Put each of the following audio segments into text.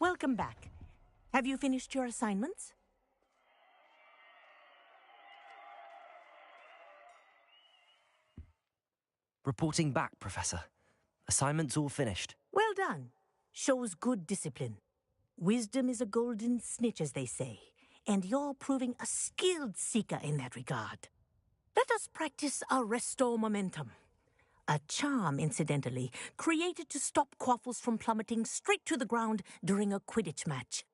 Welcome back. Have you finished your assignments? Reporting back, Professor. Assignments all finished. Well done. Shows good discipline. Wisdom is a golden snitch, as they say, and you're proving a skilled seeker in that regard. Let us practice our Restore Momentum. A charm, incidentally, created to stop quaffles from plummeting straight to the ground during a Quidditch match.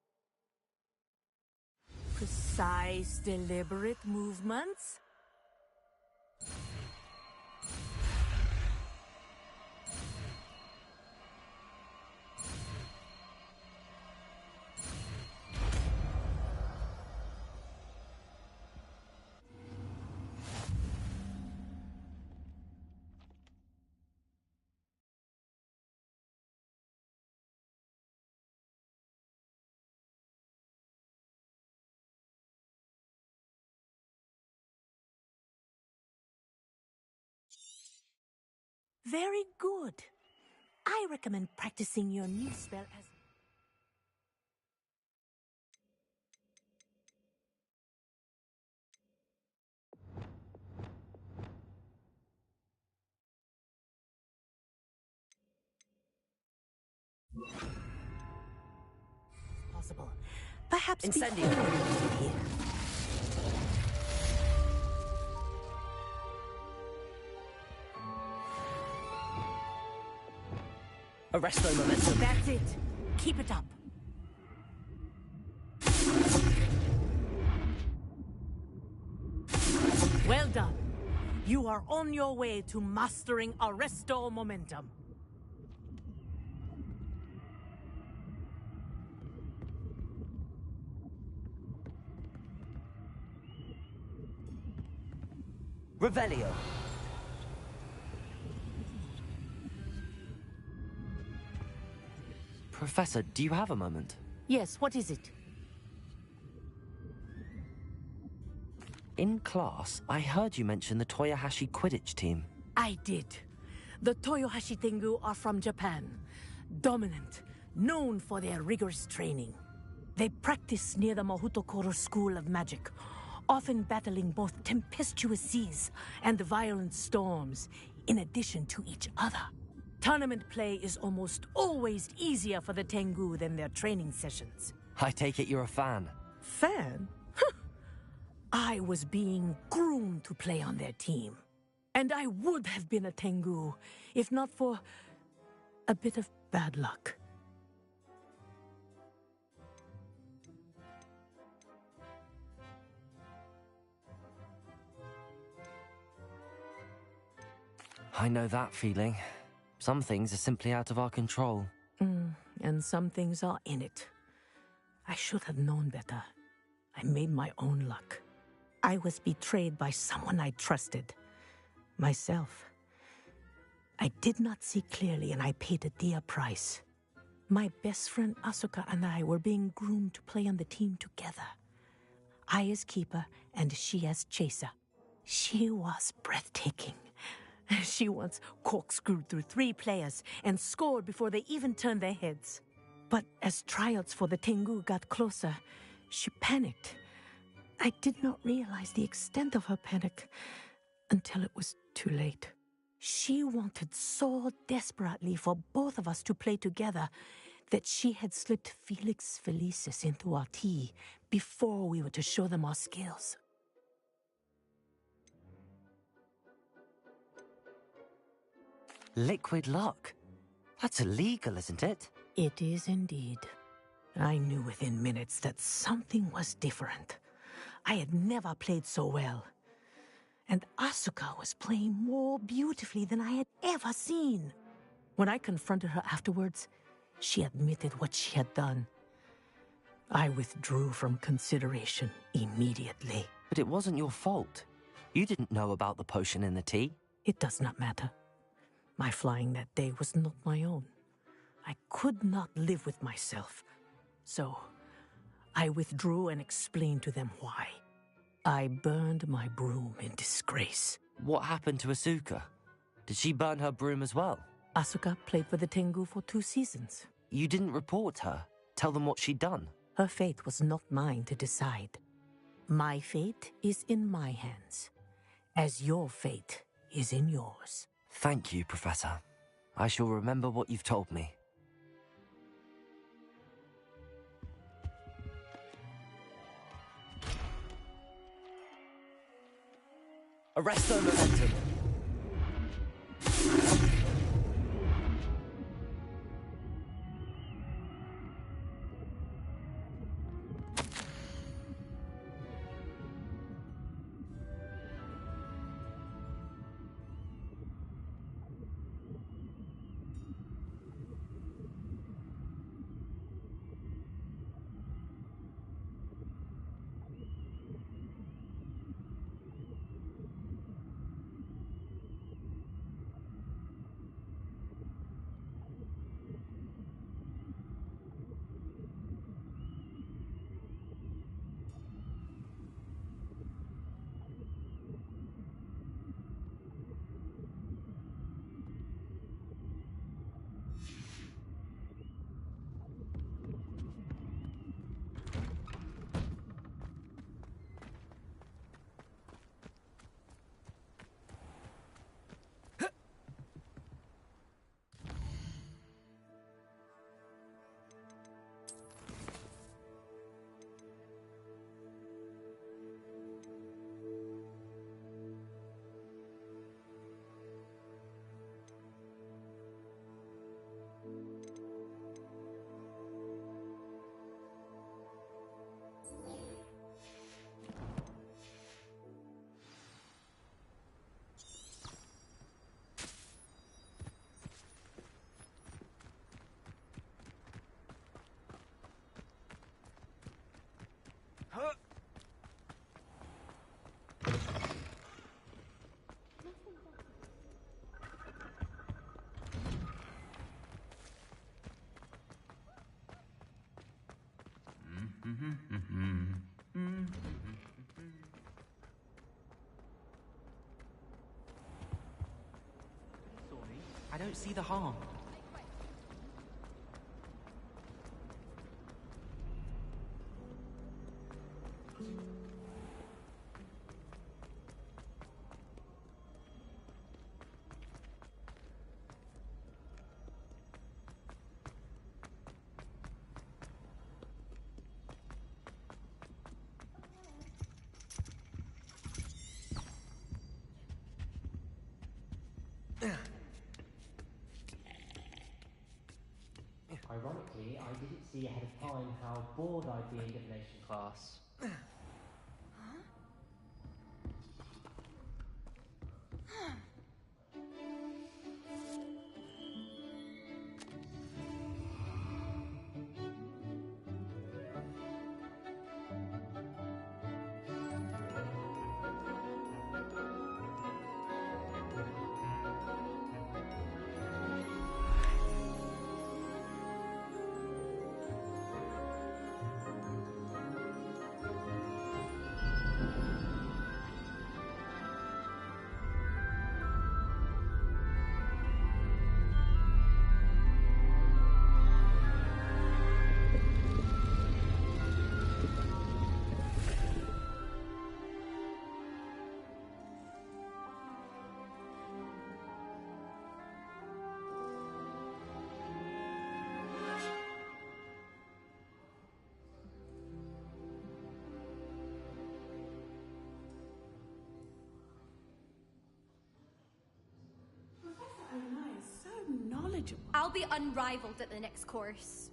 Precise, deliberate movements. Very good. I recommend practicing your new spell as... possible. Perhaps Incendio. here. Arresto Momentum. That's it. Keep it up. Well done. You are on your way to mastering Arresto Momentum. Revelio. Professor, do you have a moment? Yes, what is it? In class, I heard you mention the Toyohashi Quidditch team. I did. The Toyohashi Tengu are from Japan. Dominant, known for their rigorous training. They practice near the Mahutokoro School of Magic, often battling both tempestuous seas and violent storms, in addition to each other. Tournament play is almost always easier for the Tengu than their training sessions. I take it you're a fan. Fan? I was being groomed to play on their team. And I would have been a Tengu, if not for a bit of bad luck. I know that feeling. Some things are simply out of our control. And some things are in it. I should have known better. I made my own luck. I was betrayed by someone I trusted. Myself. I did not see clearly, and I paid a dear price. My best friend Asuka and I were being groomed to play on the team together. I as keeper, and she as chaser. She was breathtaking. She once corkscrewed through 3 players and scored before they even turned their heads. But as tryouts for the Tengu got closer, she panicked. I did not realize the extent of her panic until it was too late. She wanted so desperately for both of us to play together that she had slipped Felix Felicis into our tea before we were to show them our skills. Liquid luck? That's illegal, isn't it? It is indeed. I knew within minutes that something was different. I had never played so well. And Asuka was playing more beautifully than I had ever seen. When I confronted her afterwards, she admitted what she had done. I withdrew from consideration immediately. But it wasn't your fault. You didn't know about the potion in the tea. It does not matter. My flying that day was not my own. I could not live with myself. So, I withdrew and explained to them why. I burned my broom in disgrace. What happened to Asuka? Did she burn her broom as well? Asuka played for the Tengu for 2 seasons. You didn't report her. tell them what she'd done? Her fate was not mine to decide. My fate is in my hands, as your fate is in yours. Thank you, Professor. I shall remember what you've told me. Arresto momentum! I don't see the harm. Ironically, I didn't see ahead of time how bored I'd be in divination class. I'll be unrivaled at the next course.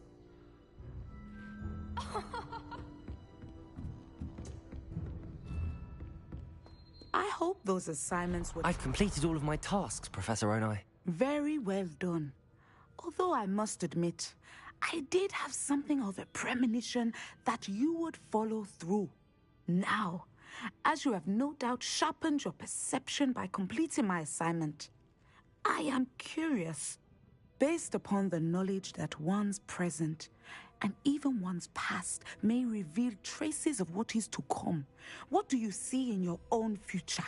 I hope those assignments were... I've completed all of my tasks, Professor Onai. Very well done. Although I must admit, I did have something of a premonition that you would follow through. Now, as you have no doubt sharpened your perception by completing my assignment, I am curious. Based upon the knowledge that one's present and even one's past may reveal traces of what is to come, what do you see in your own future?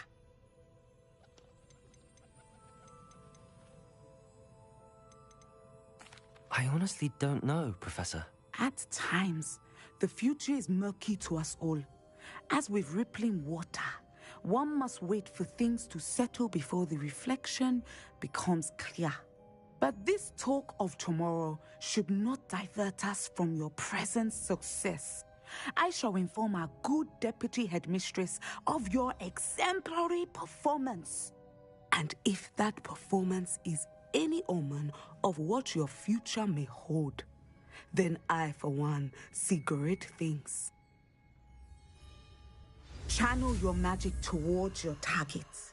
I honestly don't know, Professor. At times, the future is murky to us all. As with rippling water, one must wait for things to settle before the reflection becomes clear. But this talk of tomorrow should not divert us from your present success. I shall inform our good deputy headmistress of your exemplary performance. And if that performance is any omen of what your future may hold, then I, for one, see great things. Channel your magic towards your targets.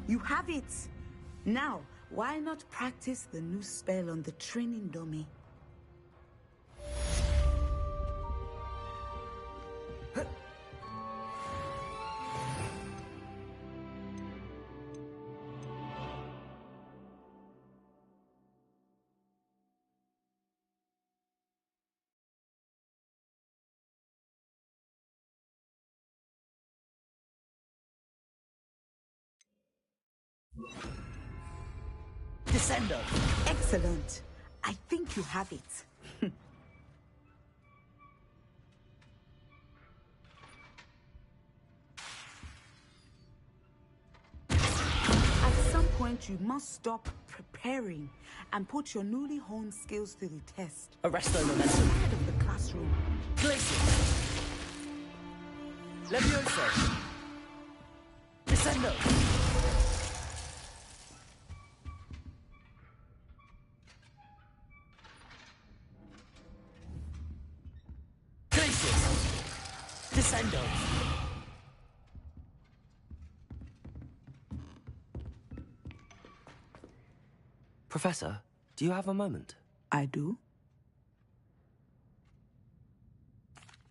You have it! Now, why not practice the new spell on the training dummy? Descendo! Excellent. I think you have it. At some point, you must stop preparing and put your newly honed skills to the test. Arresto momentum. Head of the classroom. Glacius! Levioso! Descendo! Glacius! Descendo! Professor, do you have a moment? I do.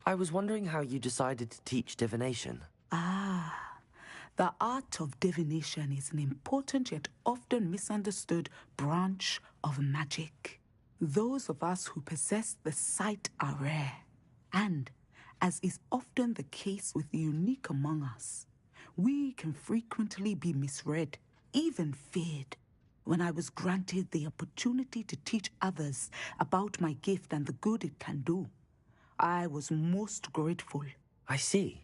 I was wondering how you decided to teach divination. The art of divination is an important yet often misunderstood branch of magic. Those of us who possess the sight are rare, and, as is often the case with the unique among us, we can frequently be misread, even feared. When I was granted the opportunity to teach others about my gift and the good it can do, I was most grateful. I see.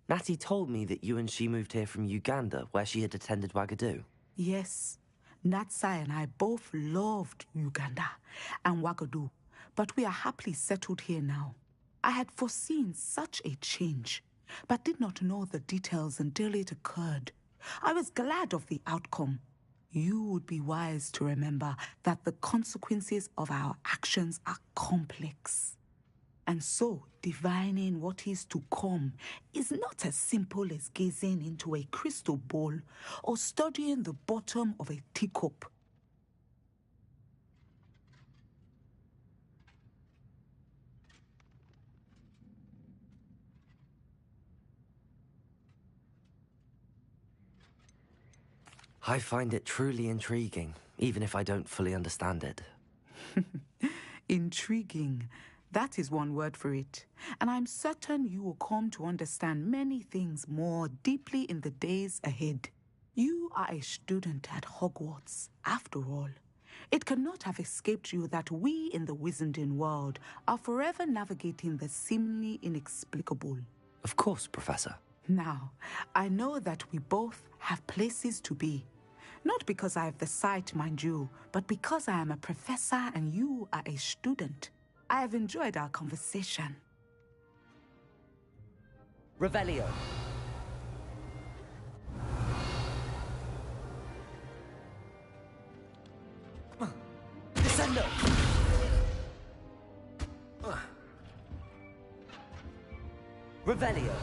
Natty told me that you and she moved here from Uganda, where she had attended Wagadu. Yes, Natsai and I both loved Uganda and Wagadu, but we are happily settled here now. I had foreseen such a change, but did not know the details until it occurred. I was glad of the outcome. You would be wise to remember that the consequences of our actions are complex. And so, divining what is to come is not as simple as gazing into a crystal ball or studying the bottom of a teacup. I find it truly intriguing, even if I don't fully understand it. Intriguing. That is one word for it. And I'm certain you will come to understand many things more deeply in the days ahead. You are a student at Hogwarts, after all. It cannot have escaped you that we in the Wizarding world are forever navigating the seemingly inexplicable. Of course, Professor. Now, I know that we both have places to be. Not because I have the sight, mind you, but because I am a professor and you are a student. I have enjoyed our conversation. Revelio. Descendo. Revelio.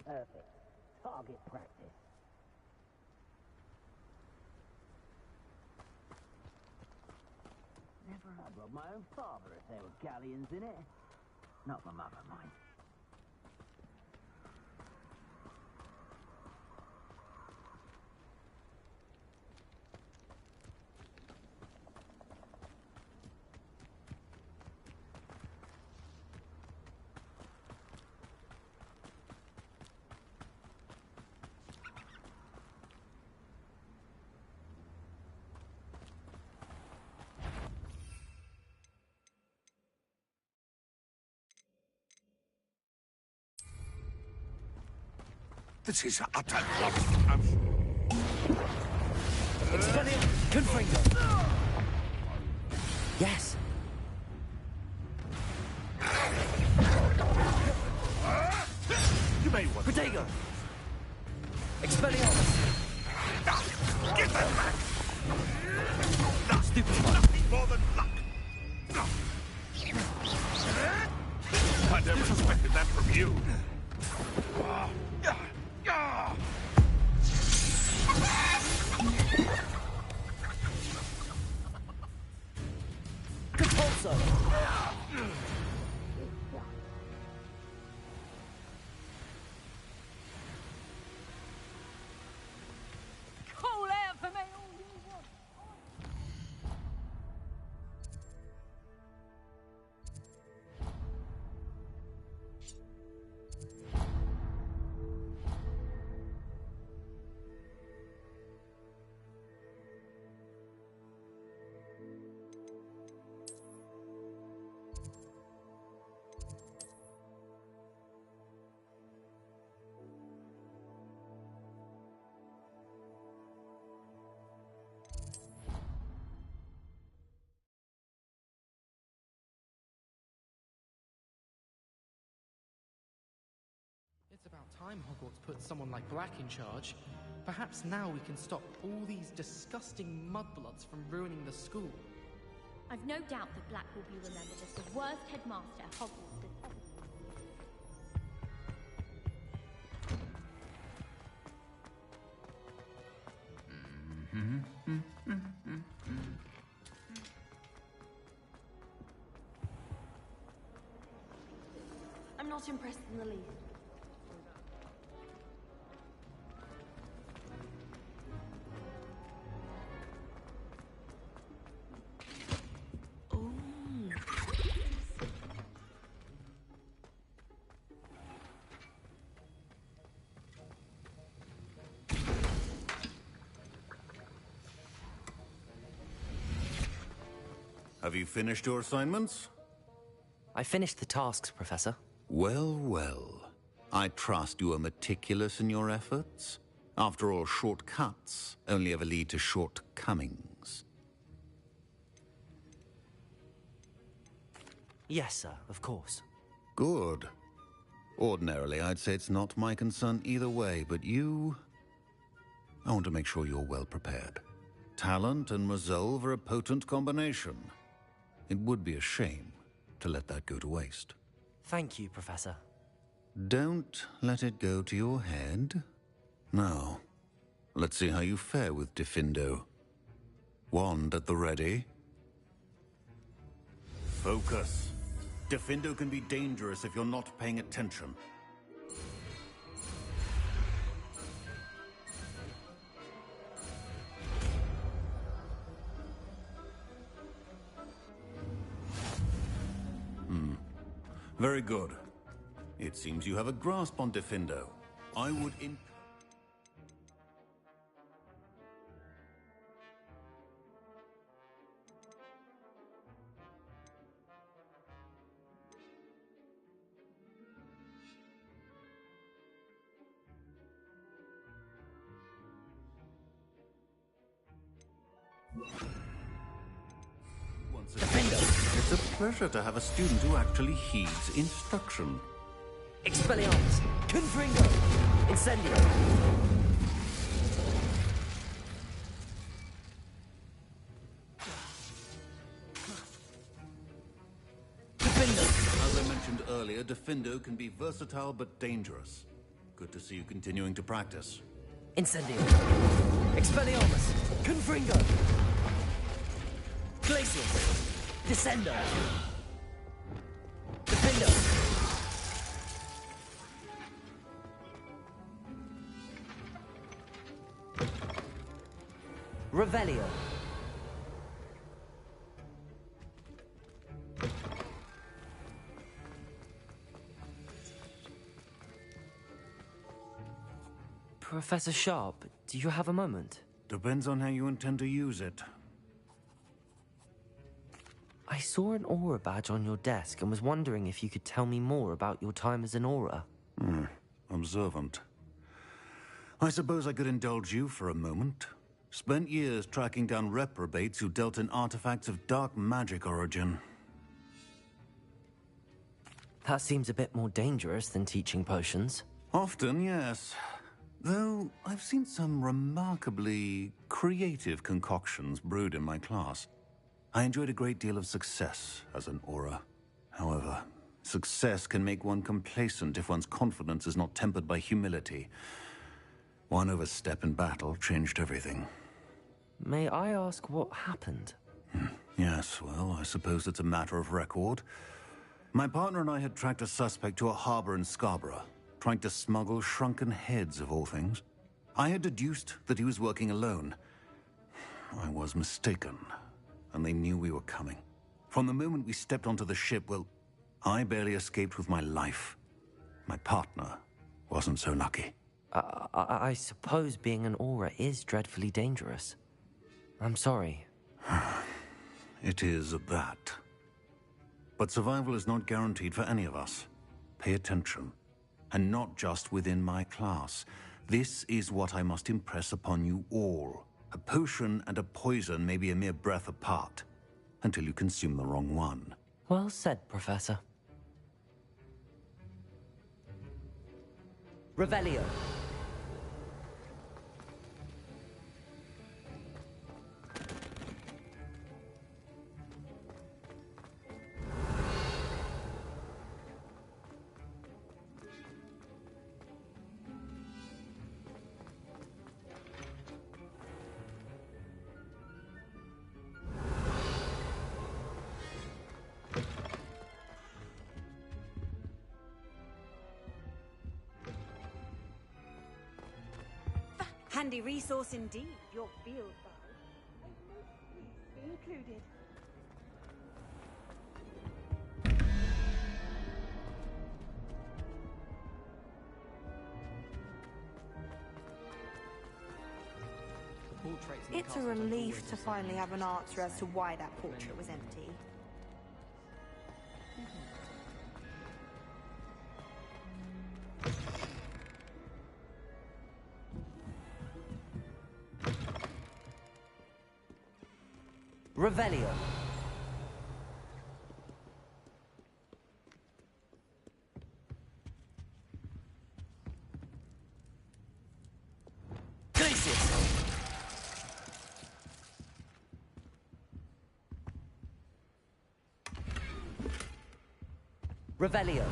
Perfect. Target practice. I'd rob my own father if there were galleons in it. Not my mother, mind. This is utter rubbish. Expelliarmus! Confringo! Yes! You may want Protego! Expelliarmus! Get that back! Stupid! Nothing more than luck! I never expected that from you. Compulso! Call out for me, all you want. It's about time Hogwarts put someone like Black in charge. Perhaps now we can stop all these disgusting mudbloods from ruining the school. I've no doubt that Black will be remembered as the worst headmaster Hogwarts has ever. I'm not impressed in the least. Have you finished your assignments? I finished the tasks, Professor. Well, well. I trust you are meticulous in your efforts. After all, shortcuts only ever lead to shortcomings. Yes, sir, of course. Good. Ordinarily, I'd say it's not my concern either way, but you... I want to make sure you're well prepared. Talent and resolve are a potent combination. It would be a shame to let that go to waste. Thank you, Professor. Don't let it go to your head. Now, let's see how you fare with Diffindo. Wand at the ready. Focus. Diffindo can be dangerous if you're not paying attention. Very good. It seems you have a grasp on Diffindo. I would It's a pleasure to have a student who actually heeds instruction. Expelliarmus! Confringo! Incendio! As I mentioned earlier, Diffindo can be versatile but dangerous. Good to see you continuing to practice. Incendio. Expelliarmus. Confringo. Glacius. Descendo. Defendo. Revelio. Professor Sharp, do you have a moment? Depends on how you intend to use it. I saw an aura badge on your desk and was wondering if you could tell me more about your time as an aura. Observant. I suppose I could indulge you for a moment. Spent years tracking down reprobates who dealt in artifacts of dark magic origin. That seems a bit more dangerous than teaching potions. Often, yes. Though I've seen some remarkably creative concoctions brewed in my class. I enjoyed a great deal of success as an aura. However, success can make one complacent if one's confidence is not tempered by humility. One overstep in battle changed everything. May I ask what happened? Yes, well, I suppose it's a matter of record. My partner and I had tracked a suspect to a harbor in Scarborough, trying to smuggle shrunken heads of all things. I had deduced that he was working alone. I was mistaken, and they knew we were coming. From the moment we stepped onto the ship, well, I barely escaped with my life. My partner wasn't so lucky. I suppose being an aura is dreadfully dangerous. I'm sorry. It is at that. But survival is not guaranteed for any of us. Pay attention. And not just within my class. This is what I must impress upon you all. A potion and a poison may be a mere breath apart, until you consume the wrong one. Well said, Professor. Revelio. Handy resource indeed, your field guide. A most use included. It's a relief to finally have an answer as to why that portrait was empty. Revelio. Glacius. Revelio.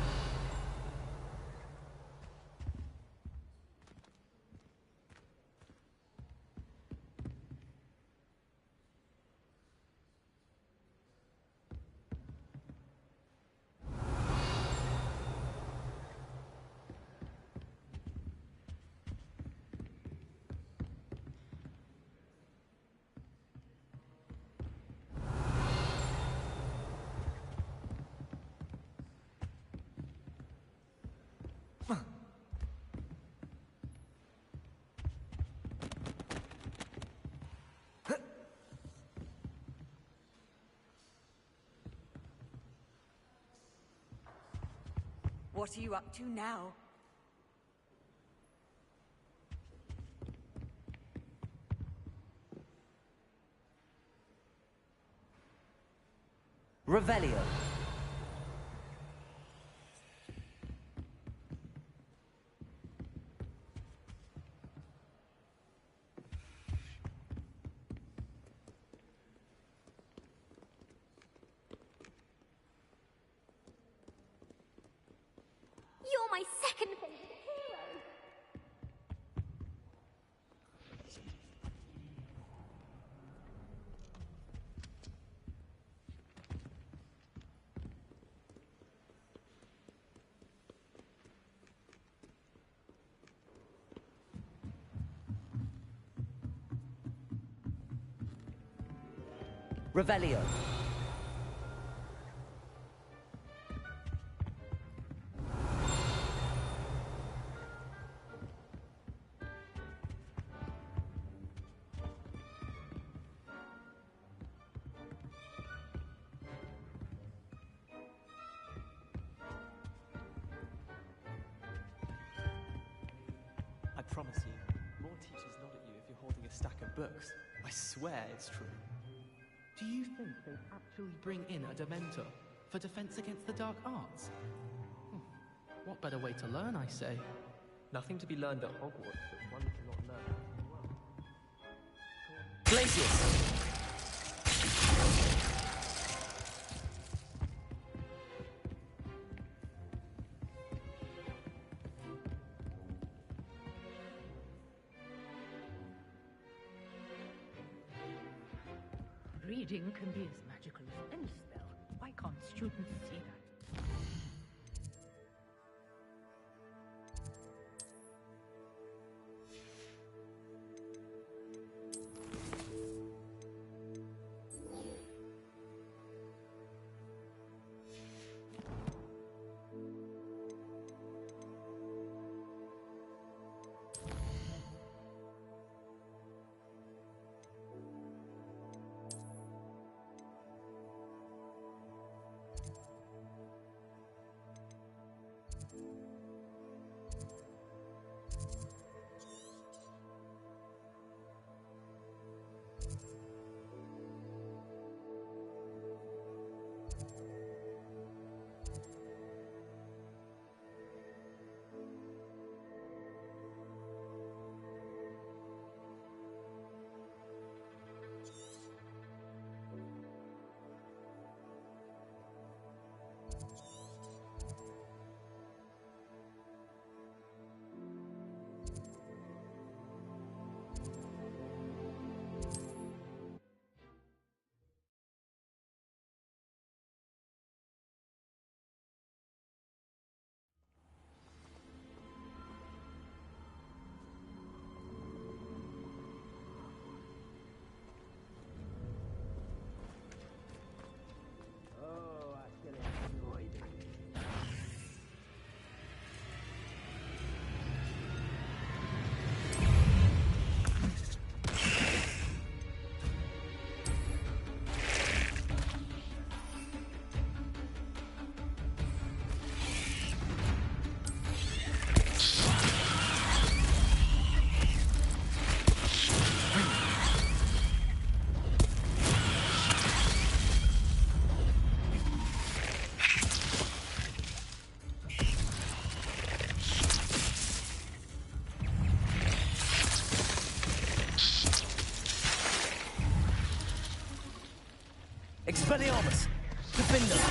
What are you up to now? Revelio. You're my second favorite hero. Revelio. I promise you, more teachers nod at you if you're holding a stack of books. I swear it's true. Do you think they'd actually bring in a Dementor for defense against the dark arts? What better way to learn, I say? Nothing to be learned at Hogwarts that one cannot learn elsewhere. Glacius! Reading can be as magical as any spell. Why can't students see that? Expelliarmus! Defender!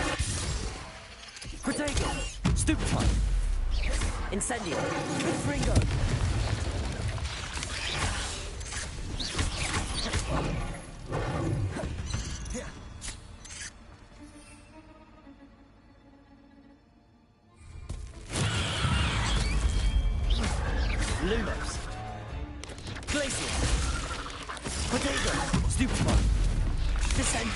Protego! Stupefy! Incendio! Fringo! Lumos! Glacius! Protego! Stupefy! Descend!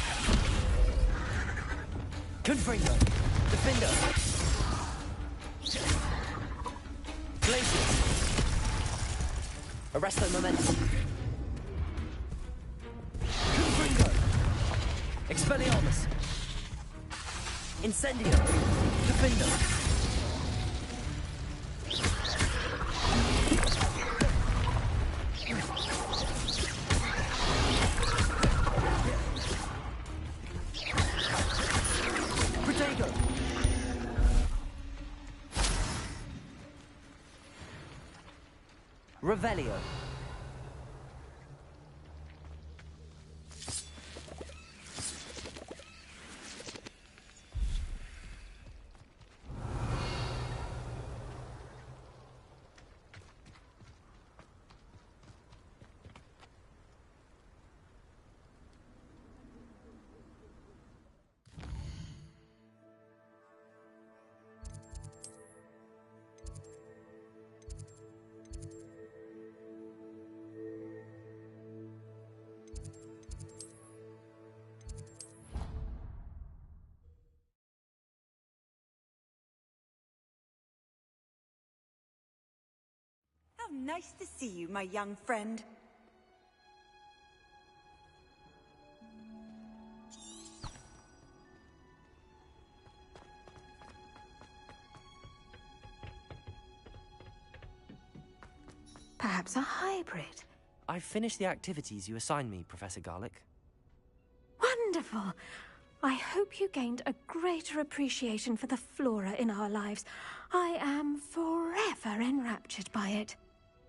Confringo! Defender! Glacius! Arresto Momentum! Confringo! Expelliarmus! Incendio! Defender! Revelio. nice to see you, my young friend. Perhaps a hybrid. I've finished the activities you assigned me, Professor Garlick. Wonderful. I hope you gained a greater appreciation for the flora in our lives. I am forever enraptured by it.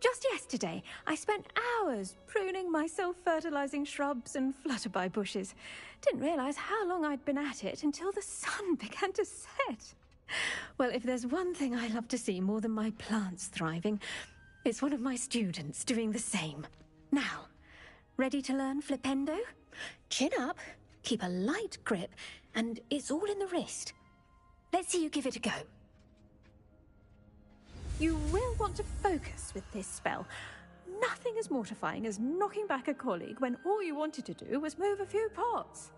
Just yesterday, I spent hours pruning my self-fertilizing shrubs and flutterby bushes. Didn't realize how long I'd been at it until the sun began to set. Well, if there's one thing I love to see more than my plants thriving, it's one of my students doing the same. Now, ready to learn flipendo? Chin up, keep a light grip, and it's all in the wrist. Let's see you give it a go. You will want to focus with this spell. Nothing as mortifying as knocking back a colleague when all you wanted to do was move a few pots.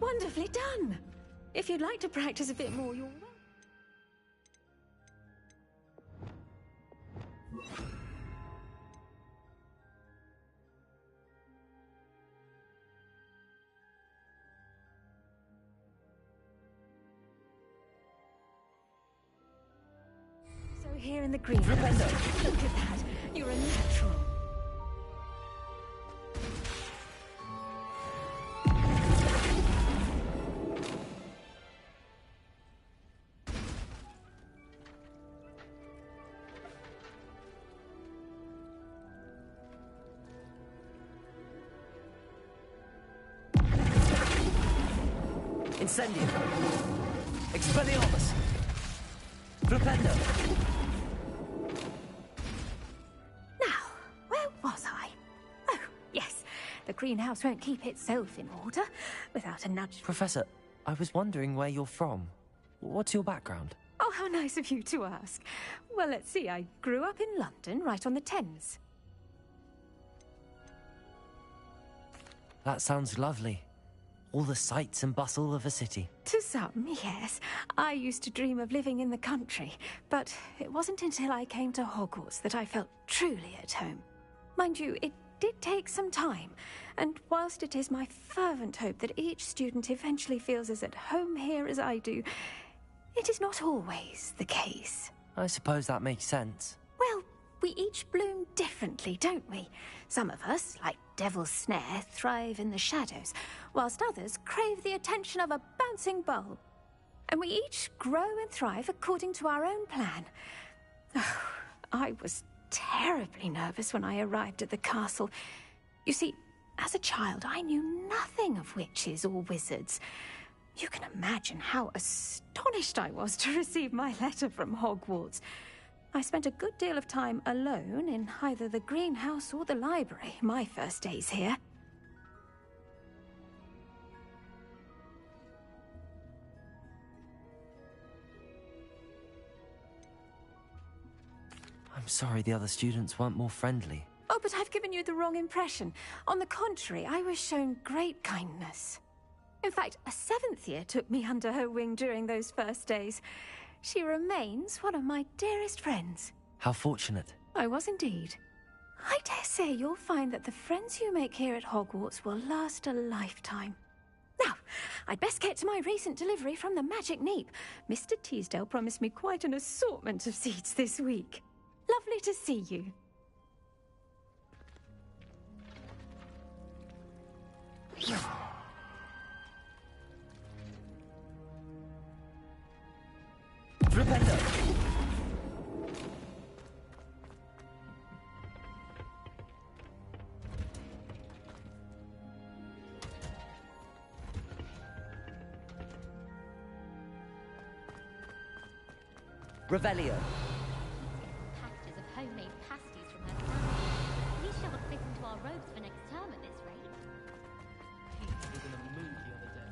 Wonderfully done! If you'd like to practice a bit more, you're welcome. So here in the greenhouse, look at that. You're a natural. Incendio! Expelliarmus! Flipendo! Now, where was I? Oh, yes. The greenhouse won't keep itself in order without a nudge. Professor, I was wondering where you're from. What's your background? Oh, how nice of you to ask. Well, let's see. I grew up in London, right on the Thames. That sounds lovely. All the sights and bustle of a city. To some, yes. I used to dream of living in the country, but it wasn't until I came to Hogwarts that I felt truly at home. Mind you, it did take some time, and whilst it is my fervent hope that each student eventually feels as at home here as I do, it is not always the case. I suppose that makes sense. Well, we each bloom differently, don't we? Some of us, like Devil's Snare, thrive in the shadows, whilst others crave the attention of a bouncing bulb. And we each grow and thrive according to our own plan. Oh, I was terribly nervous when I arrived at the castle. You see, as a child, I knew nothing of witches or wizards. You can imagine how astonished I was to receive my letter from Hogwarts. I spent a good deal of time alone in either the greenhouse or the library my first days here. I'm sorry the other students weren't more friendly. Oh, but I've given you the wrong impression. On the contrary, I was shown great kindness. In fact, a seventh year took me under her wing during those first days. She remains one of my dearest friends. How fortunate. I was indeed. I dare say you'll find that the friends you make here at Hogwarts will last a lifetime. Now, I'd best get to my recent delivery from the Magic Neep. Mr. Teasdale promised me quite an assortment of seeds this week. Lovely to see you. Flipendo! Revelio. Packages of homemade pasties from her family. We shall not fit into our robes for next term at this rate. Pete was in a mood the other day.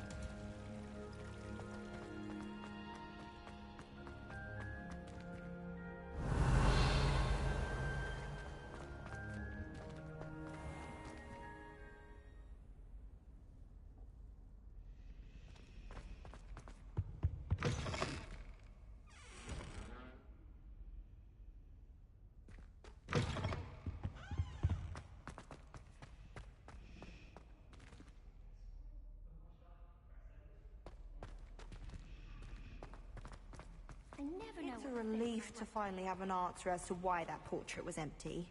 a relief to finally have an answer as to why that portrait was empty.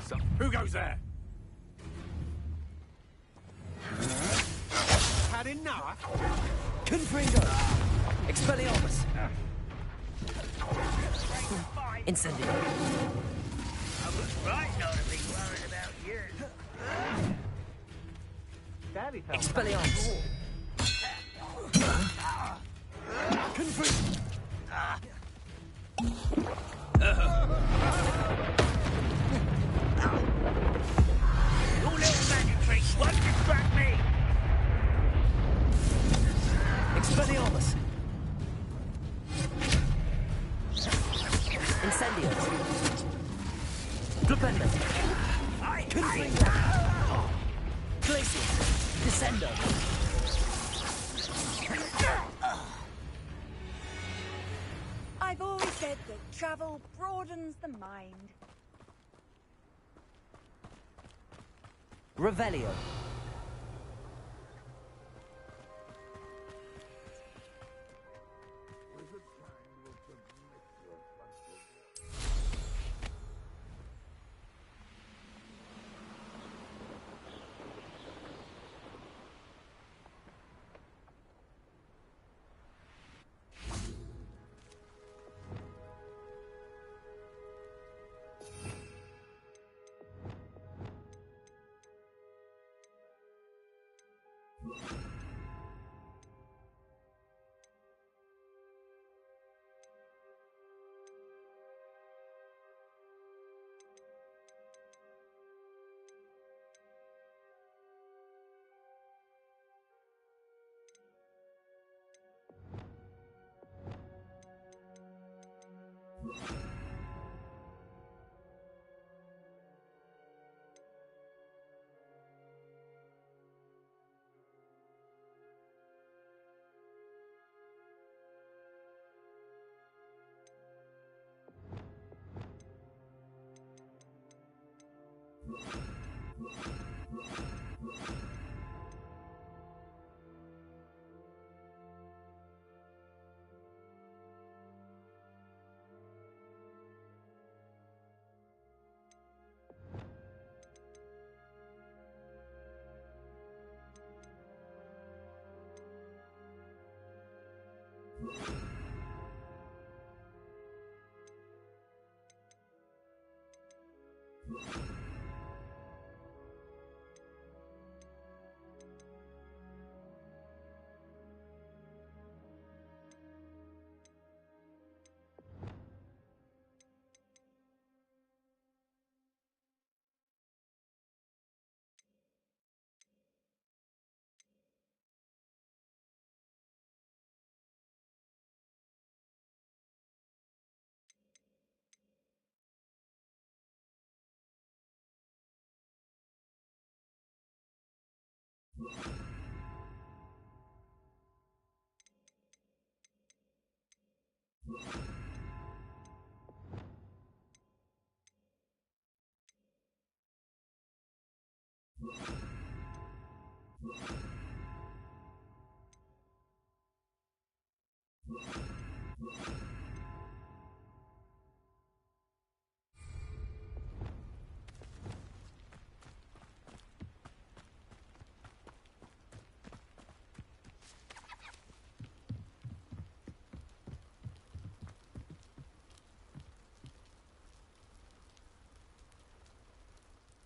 So, who goes there? Had enough? Confringo! Expelliarmus! Incendio! I was right not to be worried about you. Daddy felt Expelliarmus! Confringo! Your little magic tricks won't distract me. Expelliarmus! Incendio! Flipendo! Confringo! Glacius! Descendo! I've always said that travel broadens the mind. Revelio!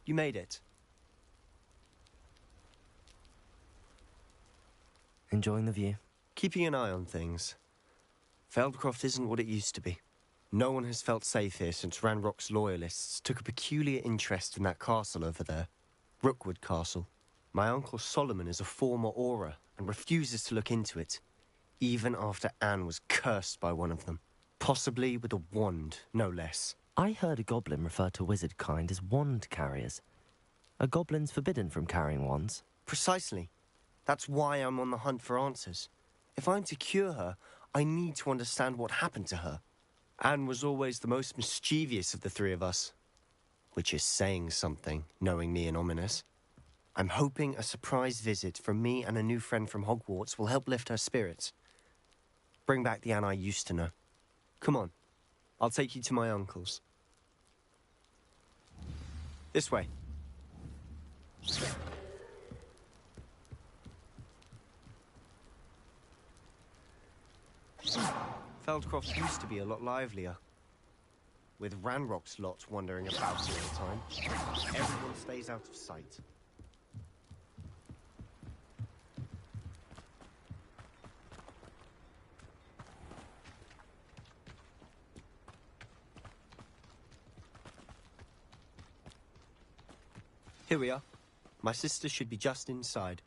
You made it. Enjoying the view? Keeping an eye on things. Feldcroft isn't what it used to be. No one has felt safe here since Ranrock's loyalists took a peculiar interest in that castle over there. Rookwood Castle. My Uncle Solomon is a former Auror and refuses to look into it, even after Anne was cursed by one of them. Possibly with a wand, no less. I heard a goblin refer to wizard kind as wand carriers. Are goblins forbidden from carrying wands? Precisely. That's why I'm on the hunt for answers. If I'm to cure her, I need to understand what happened to her. Anne was always the most mischievous of the three of us. Which is saying something, knowing me and Ominous. I'm hoping a surprise visit from me and a new friend from Hogwarts will help lift her spirits. Bring back the Anne I used to know. Come on, I'll take you to my uncle's. This way. Feldcroft used to be a lot livelier. With Ranrock's lot wandering about all the time, everyone stays out of sight. Here we are. My sister should be just inside.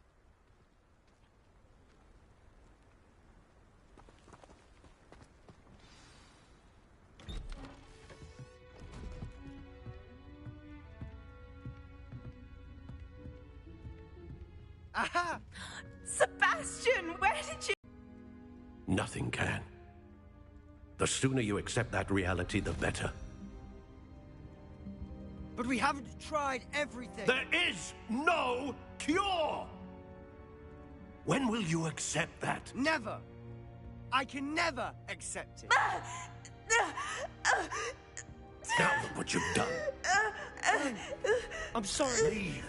Aha! Sebastian, where did you... Nothing can. The sooner you accept that reality, the better. But we haven't tried everything. There is no cure! When will you accept that? Never! I can never accept it. Now look what you've done. I'm sorry. Leave.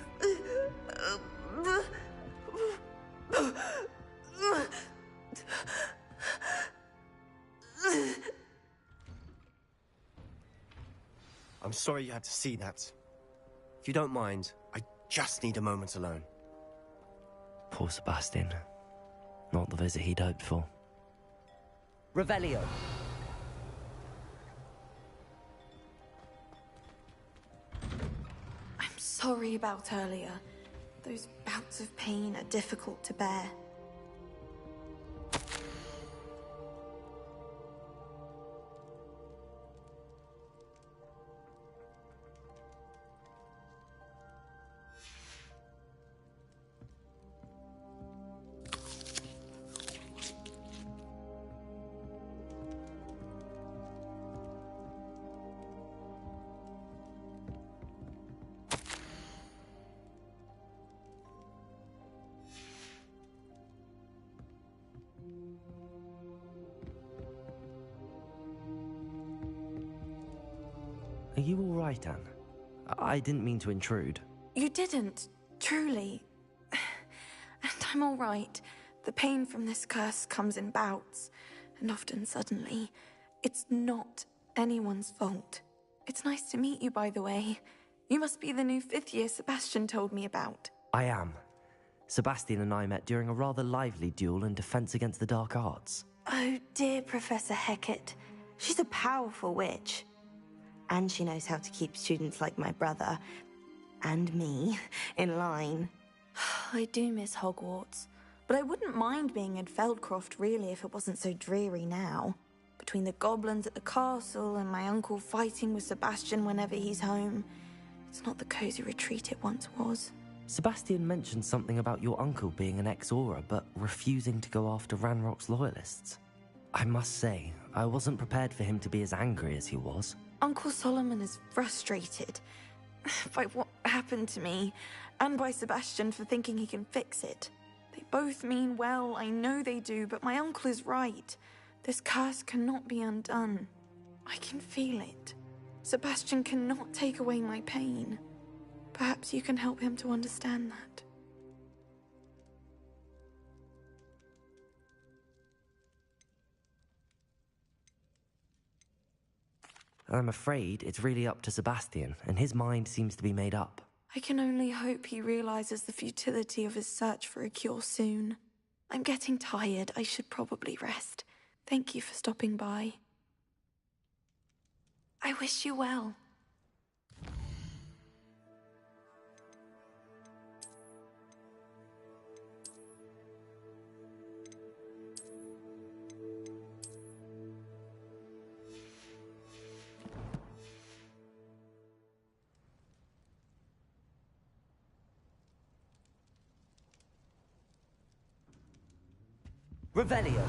I'm sorry you had to see that. If you don't mind, I just need a moment alone. Poor Sebastian. Not the visit he'd hoped for. Revelio. I'm sorry about earlier. Those bouts of pain are difficult to bear. Are you all right, Anne? I didn't mean to intrude. You didn't, truly. And I'm all right. The pain from this curse comes in bouts, and often suddenly. It's not anyone's fault. It's nice to meet you, by the way. You must be the new 5th year Sebastian told me about. I am. Sebastian and I met during a rather lively duel in defense against the dark arts. Oh, dear Professor Hecat. She's a powerful witch. And she knows how to keep students like my brother, and me, in line. I do miss Hogwarts, but I wouldn't mind being in Feldcroft, really, if it wasn't so dreary now. Between the goblins at the castle and my uncle fighting with Sebastian whenever he's home, it's not the cozy retreat it once was. Sebastian mentioned something about your uncle being an ex-Auror, but refusing to go after Ranrock's loyalists. I must say, I wasn't prepared for him to be as angry as he was. Uncle Solomon is frustrated by what happened to me, and by Sebastian for thinking he can fix it. They both mean well, I know they do, but my uncle is right. This curse cannot be undone. I can feel it. Sebastian cannot take away my pain. Perhaps you can help him to understand that. I'm afraid it's really up to Sebastian, and his mind seems to be made up. I can only hope he realizes the futility of his search for a cure soon. I'm getting tired. I should probably rest. Thank you for stopping by. I wish you well. Revelio.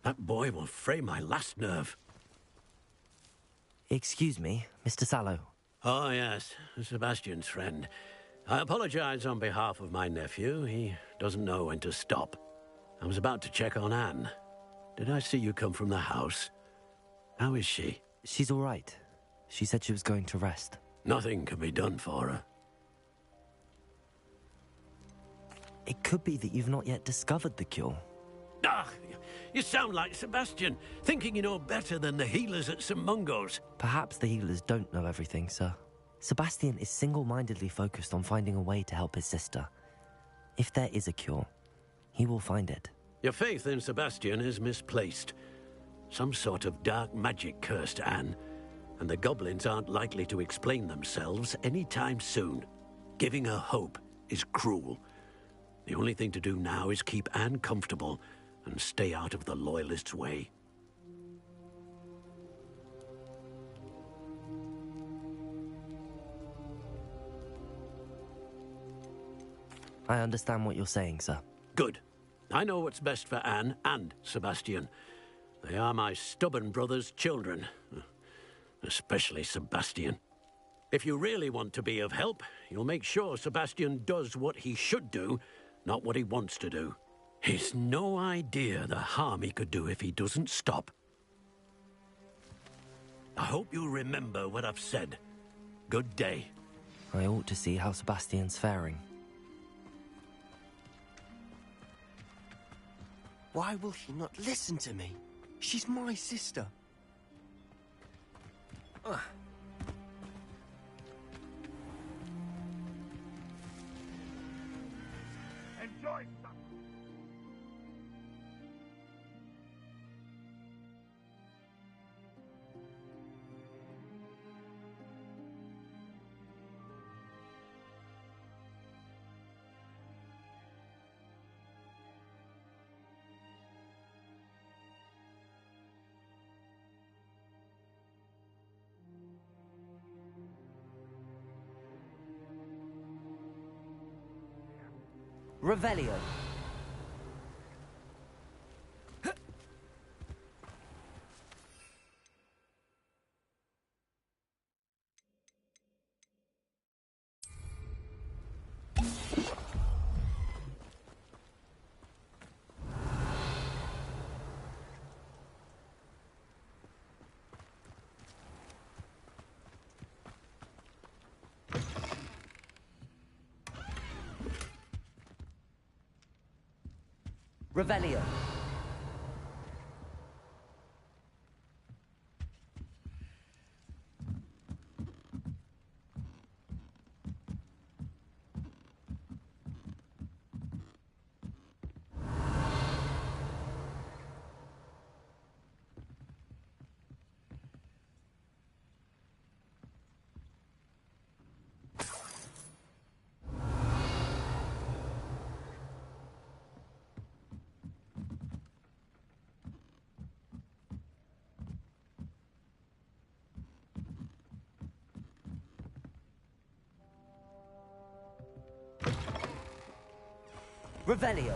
That boy will fray my last nerve. Excuse me, Mr. Sallow. Oh, yes, Sebastian's friend. I apologize on behalf of my nephew. He doesn't know when to stop. I was about to check on Anne. Did I see you come from the house? How is she? She's all right. She said she was going to rest. Nothing can be done for her. It could be that you've not yet discovered the cure. Ah, you sound like Sebastian, thinking you know better than the healers at St. Mungo's. Perhaps the healers don't know everything, sir. Sebastian is single-mindedly focused on finding a way to help his sister. If there is a cure, he will find it. Your faith in Sebastian is misplaced. Some sort of dark magic cursed Anne, and the goblins aren't likely to explain themselves anytime soon. Giving her hope is cruel. The only thing to do now is keep Anne comfortable and stay out of the Loyalists' way. I understand what you're saying, sir. Good. I know what's best for Anne and Sebastian. They are my stubborn brother's children. Especially Sebastian. If you really want to be of help, you'll make sure Sebastian does what he should do, not what he wants to do. He's no idea the harm he could do if he doesn't stop. I hope you'll remember what I've said. Good day. I ought to see how Sebastian's faring. Why will he not listen to me? She's my sister. Enjoy some. Revelio. Revelio. Revelio.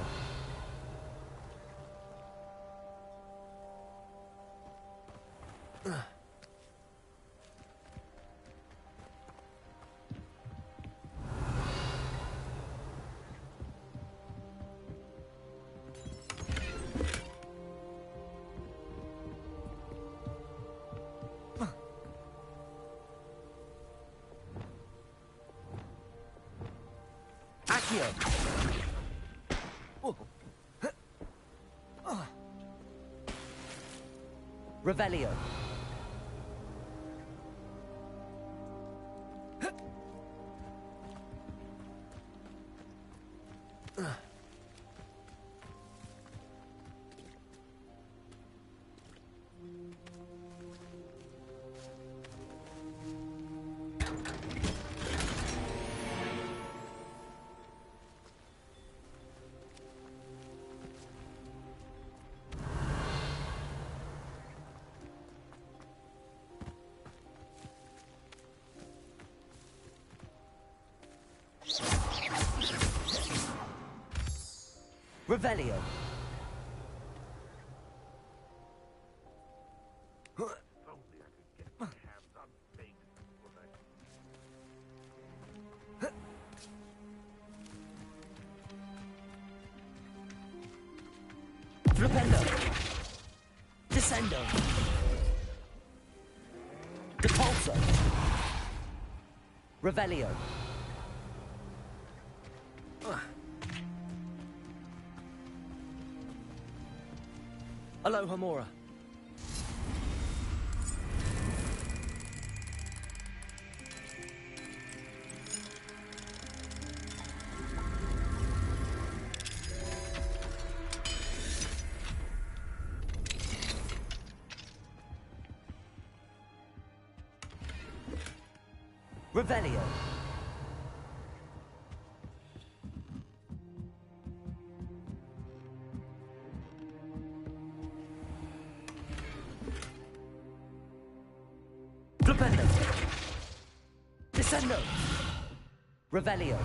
Accio. Revelio. Revelio. Flipendo. Descendo. Depulso. Revelio. Aloha Mora. Revelio. Flipendo. Descendo. Revelio.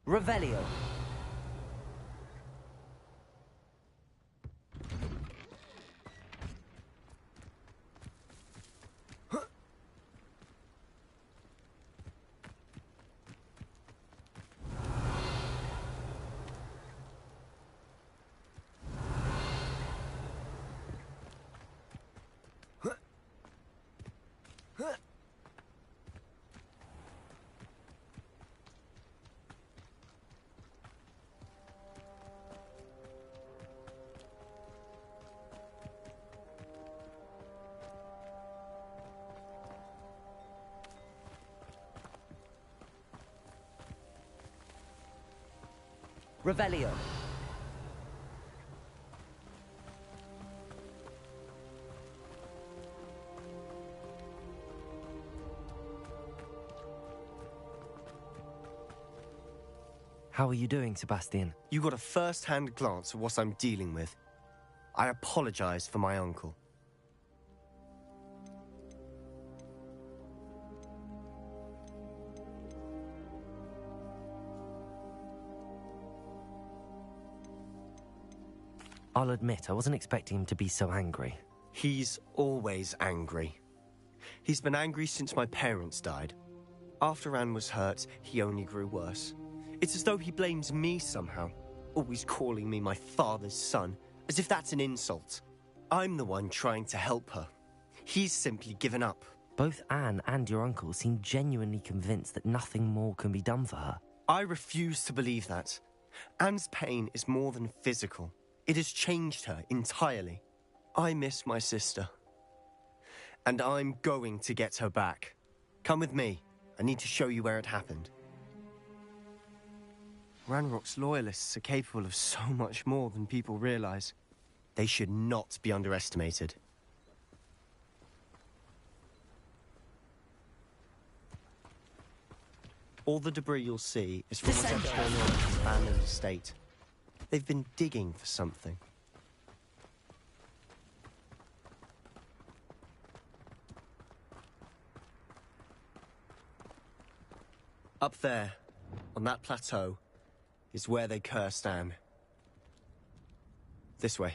Revelio. Revelio. How are you doing, Sebastian? You got a first-hand glance at what I'm dealing with. I apologize for my uncle. I'll admit, I wasn't expecting him to be so angry. He's always angry. He's been angry since my parents died. After Anne was hurt, he only grew worse. It's as though he blames me somehow, always calling me my father's son, as if that's an insult. I'm the one trying to help her. He's simply given up. Both Anne and your uncle seem genuinely convinced that nothing more can be done for her. I refuse to believe that. Anne's pain is more than physical. It has changed her entirely. I miss my sister. And I'm going to get her back. Come with me. I need to show you where it happened. Ranrock's loyalists are capable of so much more than people realize. They should not be underestimated. All the debris you'll see is from whatever's going on at this abandoned estate. They've been digging for something. Up there, on that plateau, is where they cursed Anne. This way.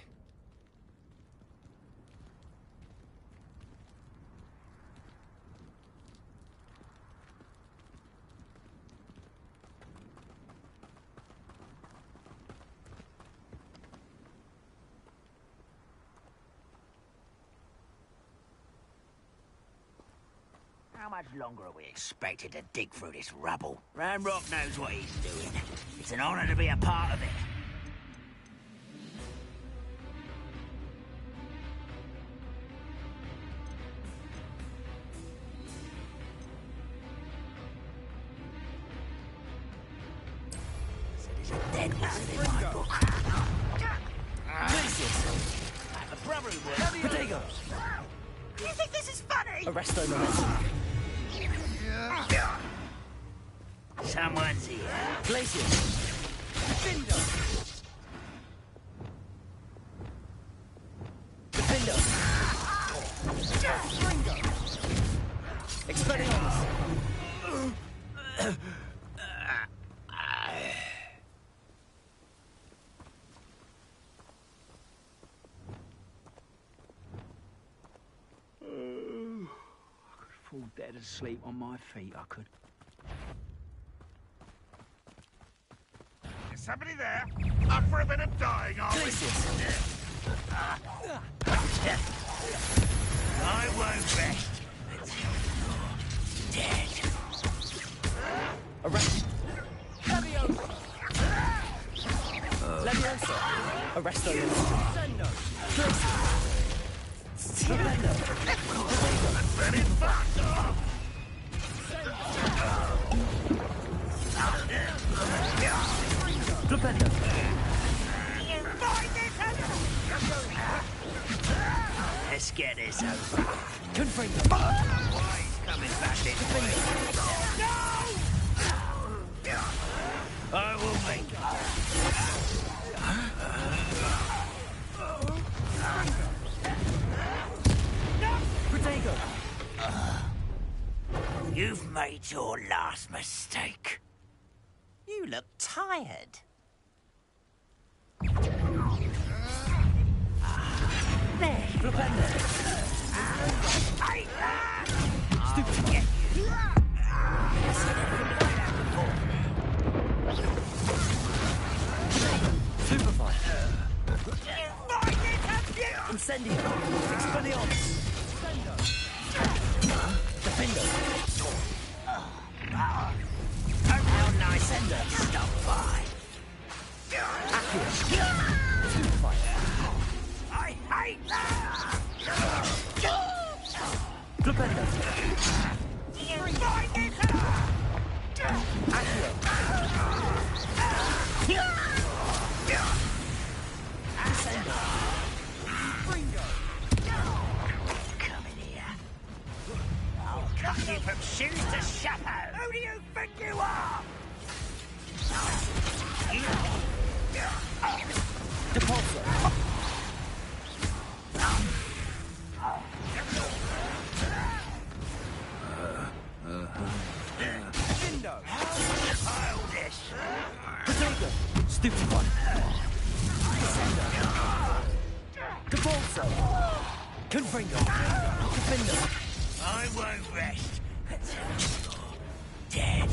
How much longer are we expected to dig through this rubble? Ranrock knows what he's doing. It's an honor to be a part of it. endlessly in my book. A brother who works. Potato! You think this is funny? Arresto momentum. Someone's here. Glacier! Defender! Defender! Expelliarmus! Fall dead asleep on my feet, I could. Is somebody there? Up for a bit of dying, are we? I won't rest until you're dead. Arrest! Leviosa! Leviosa! Arresto momentum. Defender! Very fast! Defender! Let's get this over. Confringo! Why he's coming back in? No! I will make Protego! You've made your last mistake. You look tired. There! Flipendo! Stupid. Superfly! Incendio! Expelliarmus! Defender! How nice and stop by. Acura! Superfire! I hate that! Flipendo! Come in here. I'll cut you from shoes to chapeau. Who do you think you are? Depulso! Childish. Potato! Stupefy! Depulso! Confringo! Defender! I won't rest until you're dead.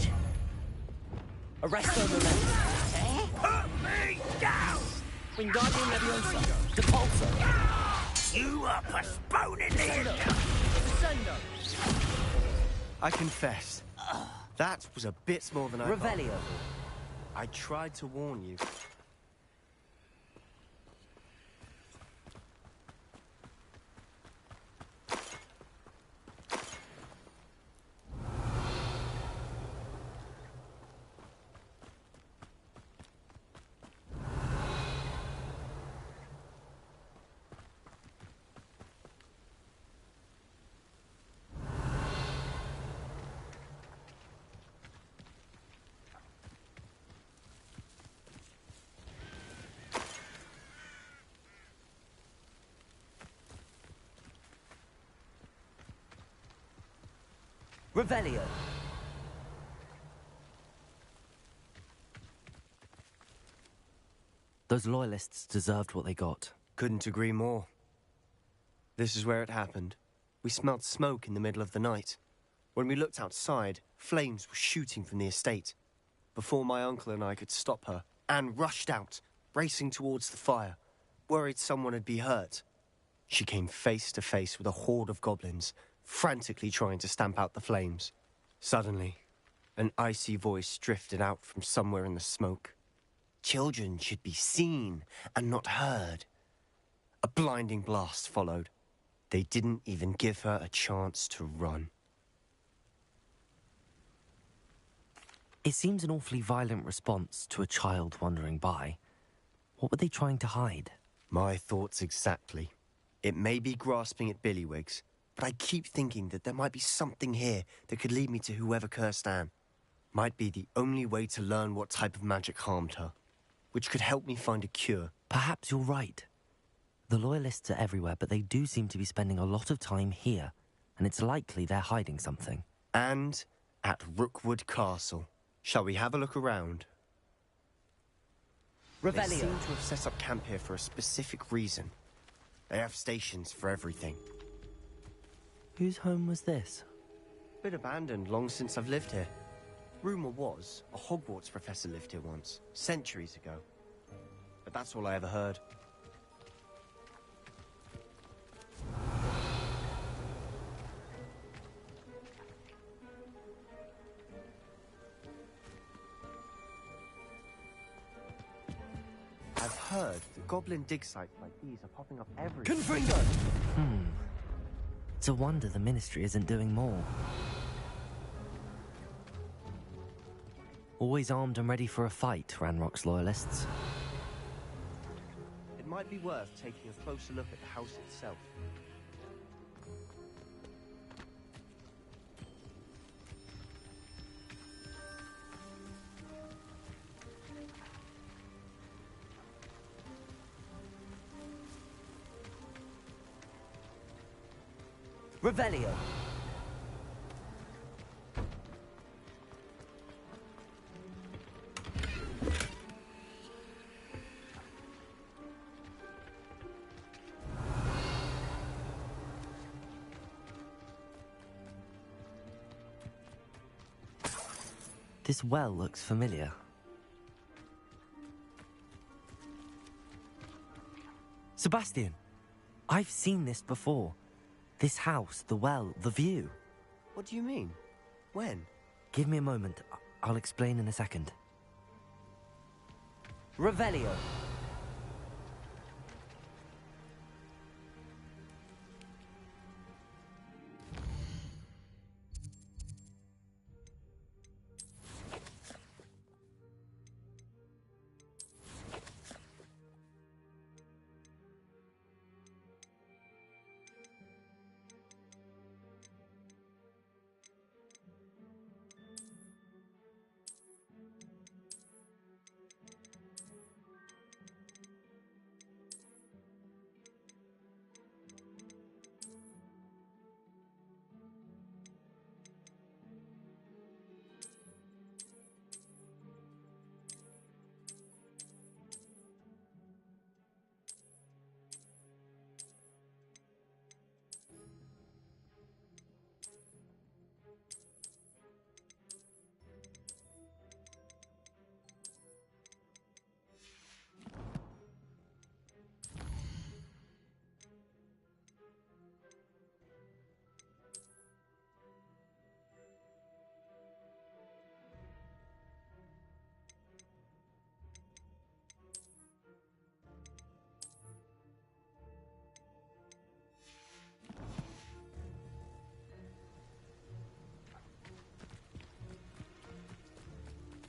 Arresto momentum! Put me down! Wingardium Leviosa! Depulso! You are postponing the end. I confess, that was a bit more than I thought. Revelio! I tried to warn you. Revelio! Those loyalists deserved what they got. Couldn't agree more. This is where it happened. We smelled smoke in the middle of the night. When we looked outside, flames were shooting from the estate. Before my uncle and I could stop her, Anne rushed out, racing towards the fire, worried someone would be hurt. She came face to face with a horde of goblins, frantically trying to stamp out the flames. Suddenly, an icy voice drifted out from somewhere in the smoke. Children should be seen and not heard. A blinding blast followed. They didn't even give her a chance to run. It seems an awfully violent response to a child wandering by. What were they trying to hide? My thoughts exactly. It may be grasping at Billywigs, but I keep thinking that there might be something here that could lead me to whoever cursed Anne. Might be the only way to learn what type of magic harmed her, which could help me find a cure. Perhaps you're right. The Loyalists are everywhere, but they do seem to be spending a lot of time here, and it's likely they're hiding something. And at Rookwood Castle. Shall we have a look around? They seem to have set up camp here for a specific reason. They have stations for everything. Whose home was this? Been abandoned long since I've lived here. Rumour was a Hogwarts professor lived here once, centuries ago. But that's all I ever heard. I've heard that goblin dig sites like these are popping up everywhere. Confringo! It's a wonder the Ministry isn't doing more. Always armed and ready for a fight, Ranrock's Loyalists. It might be worth taking a closer look at the house itself. Revelio! This well looks familiar. Sebastian, I've seen this before. This house, the well, the view. What do you mean? When? Give me a moment. I'll explain in a second. Revelio.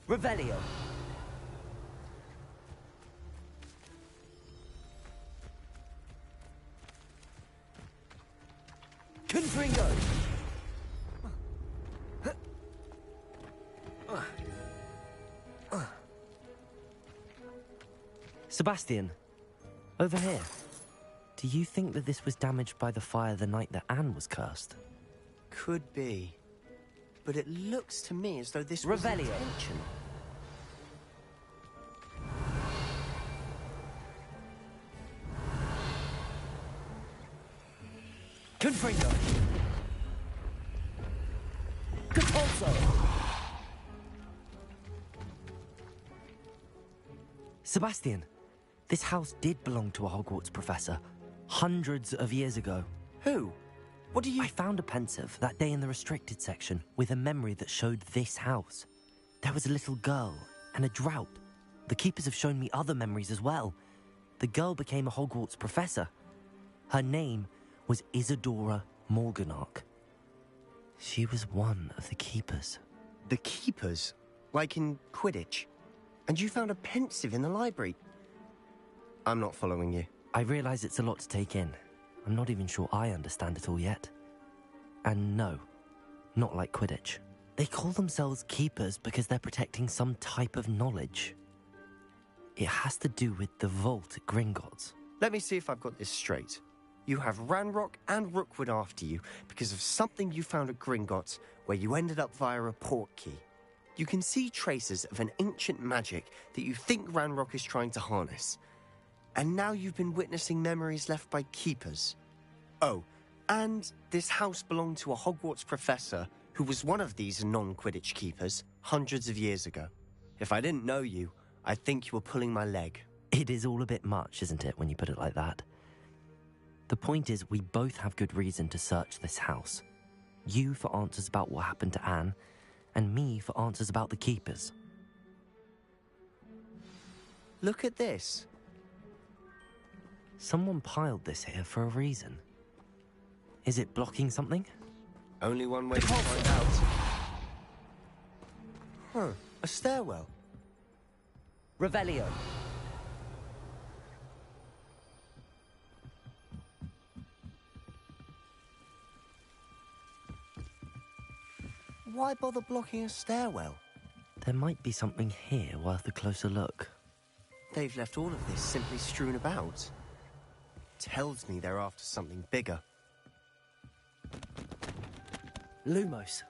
Revelio. Confringo. Sebastian, over here. Do you think that this was damaged by the fire the night that Anne was cursed? Could be. But it looks to me as though this was Revelio. intentional. Confringo. Capulso. Sebastian, this house did belong to a Hogwarts professor hundreds of years ago. Who? What do you... I found a pensive that day in the restricted section with a memory that showed this house. There was a little girl and a drought. The keepers have shown me other memories as well. The girl became a Hogwarts professor. Her name was Isadora Morganach. She was one of the keepers. The keepers? Like in Quidditch. And you found a pensive in the library. I'm not following you. I realize it's a lot to take in. I'm not even sure I understand it all yet. And no, not like Quidditch. They call themselves keepers because they're protecting some type of knowledge. It has to do with the vault at Gringotts. Let me see if I've got this straight. You have Ranrock and Rookwood after you because of something you found at Gringotts where you ended up via a port key. You can see traces of an ancient magic that you think Ranrock is trying to harness. And now you've been witnessing memories left by keepers. Oh, and this house belonged to a Hogwarts professor who was one of these non-Quidditch keepers hundreds of years ago. If I didn't know you, I'd think you were pulling my leg. It is all a bit much, isn't it, when you put it like that? The point is, we both have good reason to search this house. You for answers about what happened to Anne, and me for answers about the keepers. Look at this. Someone piled this here for a reason. Is it blocking something? Only one way to find out. Huh, a stairwell. Revelio. Why bother blocking a stairwell? There might be something here worth a closer look. They've left all of this simply strewn about. Tells me they're after something bigger. Lumos.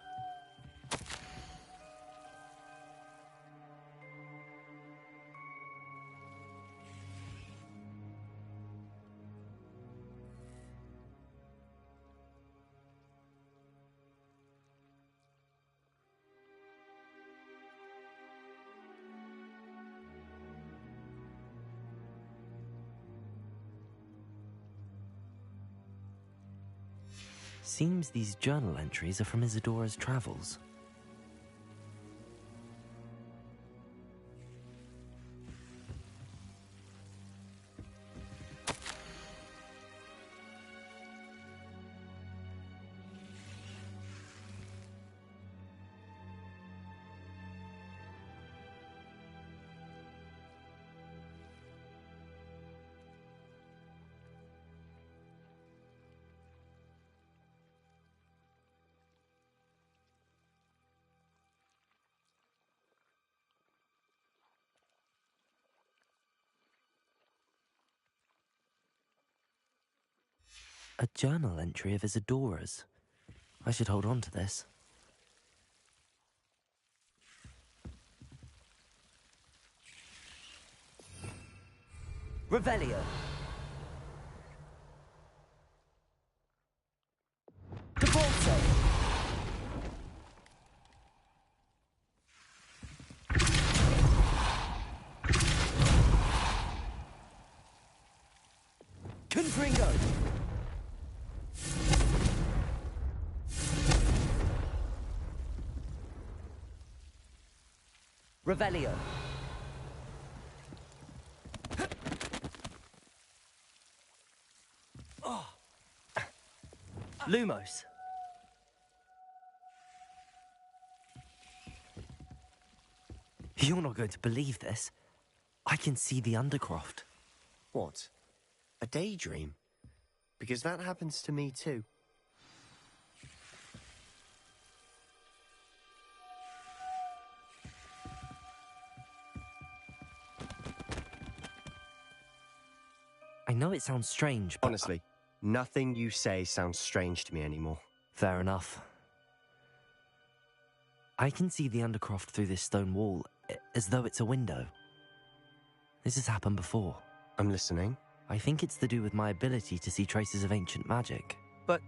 Seems these journal entries are from Isadora's travels. A journal entry of Isadora's. I should hold on to this. Revelio. Cavolto. Confringo. Revelio. Oh. Lumos. You're not going to believe this. I can see the Undercroft. What? A daydream? Because that happens to me too. I know it sounds strange, but... Honestly, nothing you say sounds strange to me anymore. Fair enough. I can see the Undercroft through this stone wall, as though it's a window. This has happened before. I'm listening. I think it's to do with my ability to see traces of ancient magic. But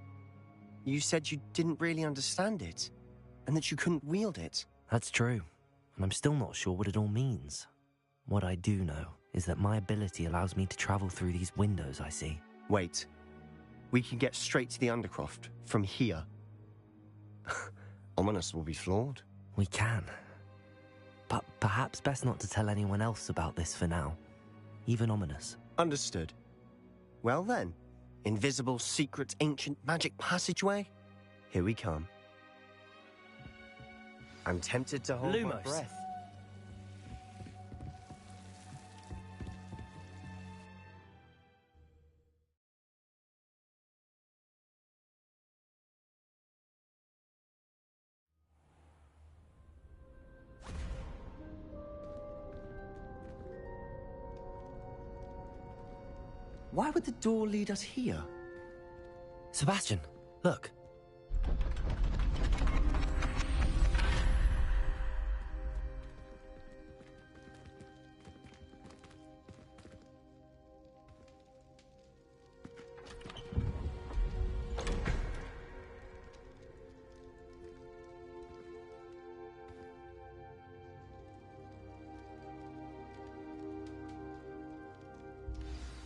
you said you didn't really understand it, and that you couldn't wield it. That's true, and I'm still not sure what it all means. What I do know is that my ability allows me to travel through these windows I see. Wait. We can get straight to the Undercroft from here. Ominous will be flawed. We can. But perhaps best not to tell anyone else about this for now. Even Ominous. Understood. Well then, invisible, secret, ancient magic passageway? Here we come. I'm tempted to hold my breath. Why would the door lead us here? Sebastian, look.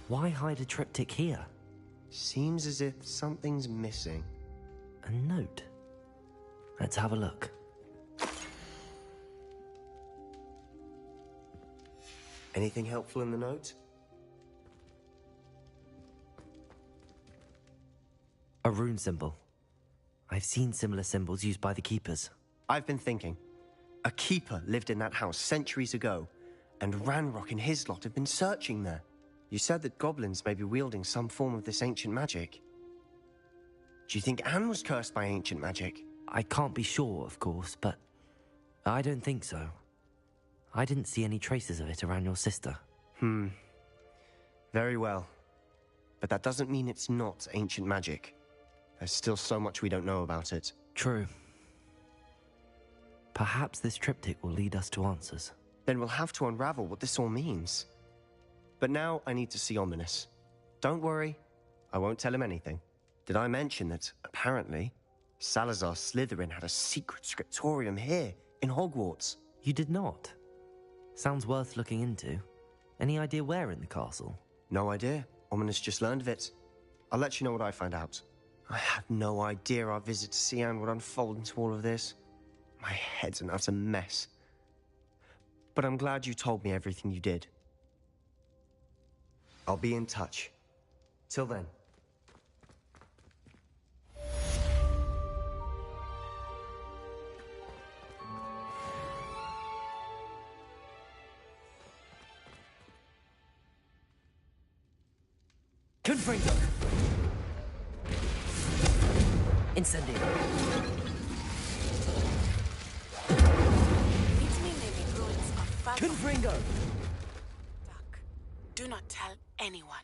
Why hide a triptych here? Seems as if something's missing. A note. Let's have a look. Anything helpful in the note? A rune symbol. I've seen similar symbols used by the keepers. I've been thinking. A keeper lived in that house centuries ago, and Ranrock and his lot have been searching there. You said that goblins may be wielding some form of this ancient magic. Do you think Anne was cursed by ancient magic? I can't be sure, of course, but I don't think so. I didn't see any traces of it around your sister. Very well. But that doesn't mean it's not ancient magic. There's still so much we don't know about it. True. Perhaps this triptych will lead us to answers. Then we'll have to unravel what this all means. But now I need to see Ominous. Don't worry, I won't tell him anything. Did I mention that, apparently, Salazar Slytherin had a secret scriptorium here, in Hogwarts? You did not? Sounds worth looking into. Any idea where in the castle? No idea. Ominous just learned of it. I'll let you know what I find out. I had no idea our visit to Cian would unfold into all of this. My head's an utter mess. But I'm glad you told me everything you did. I'll be in touch. Till then. Confringo! Incendio! Confringo! Duck, do not tell anyone.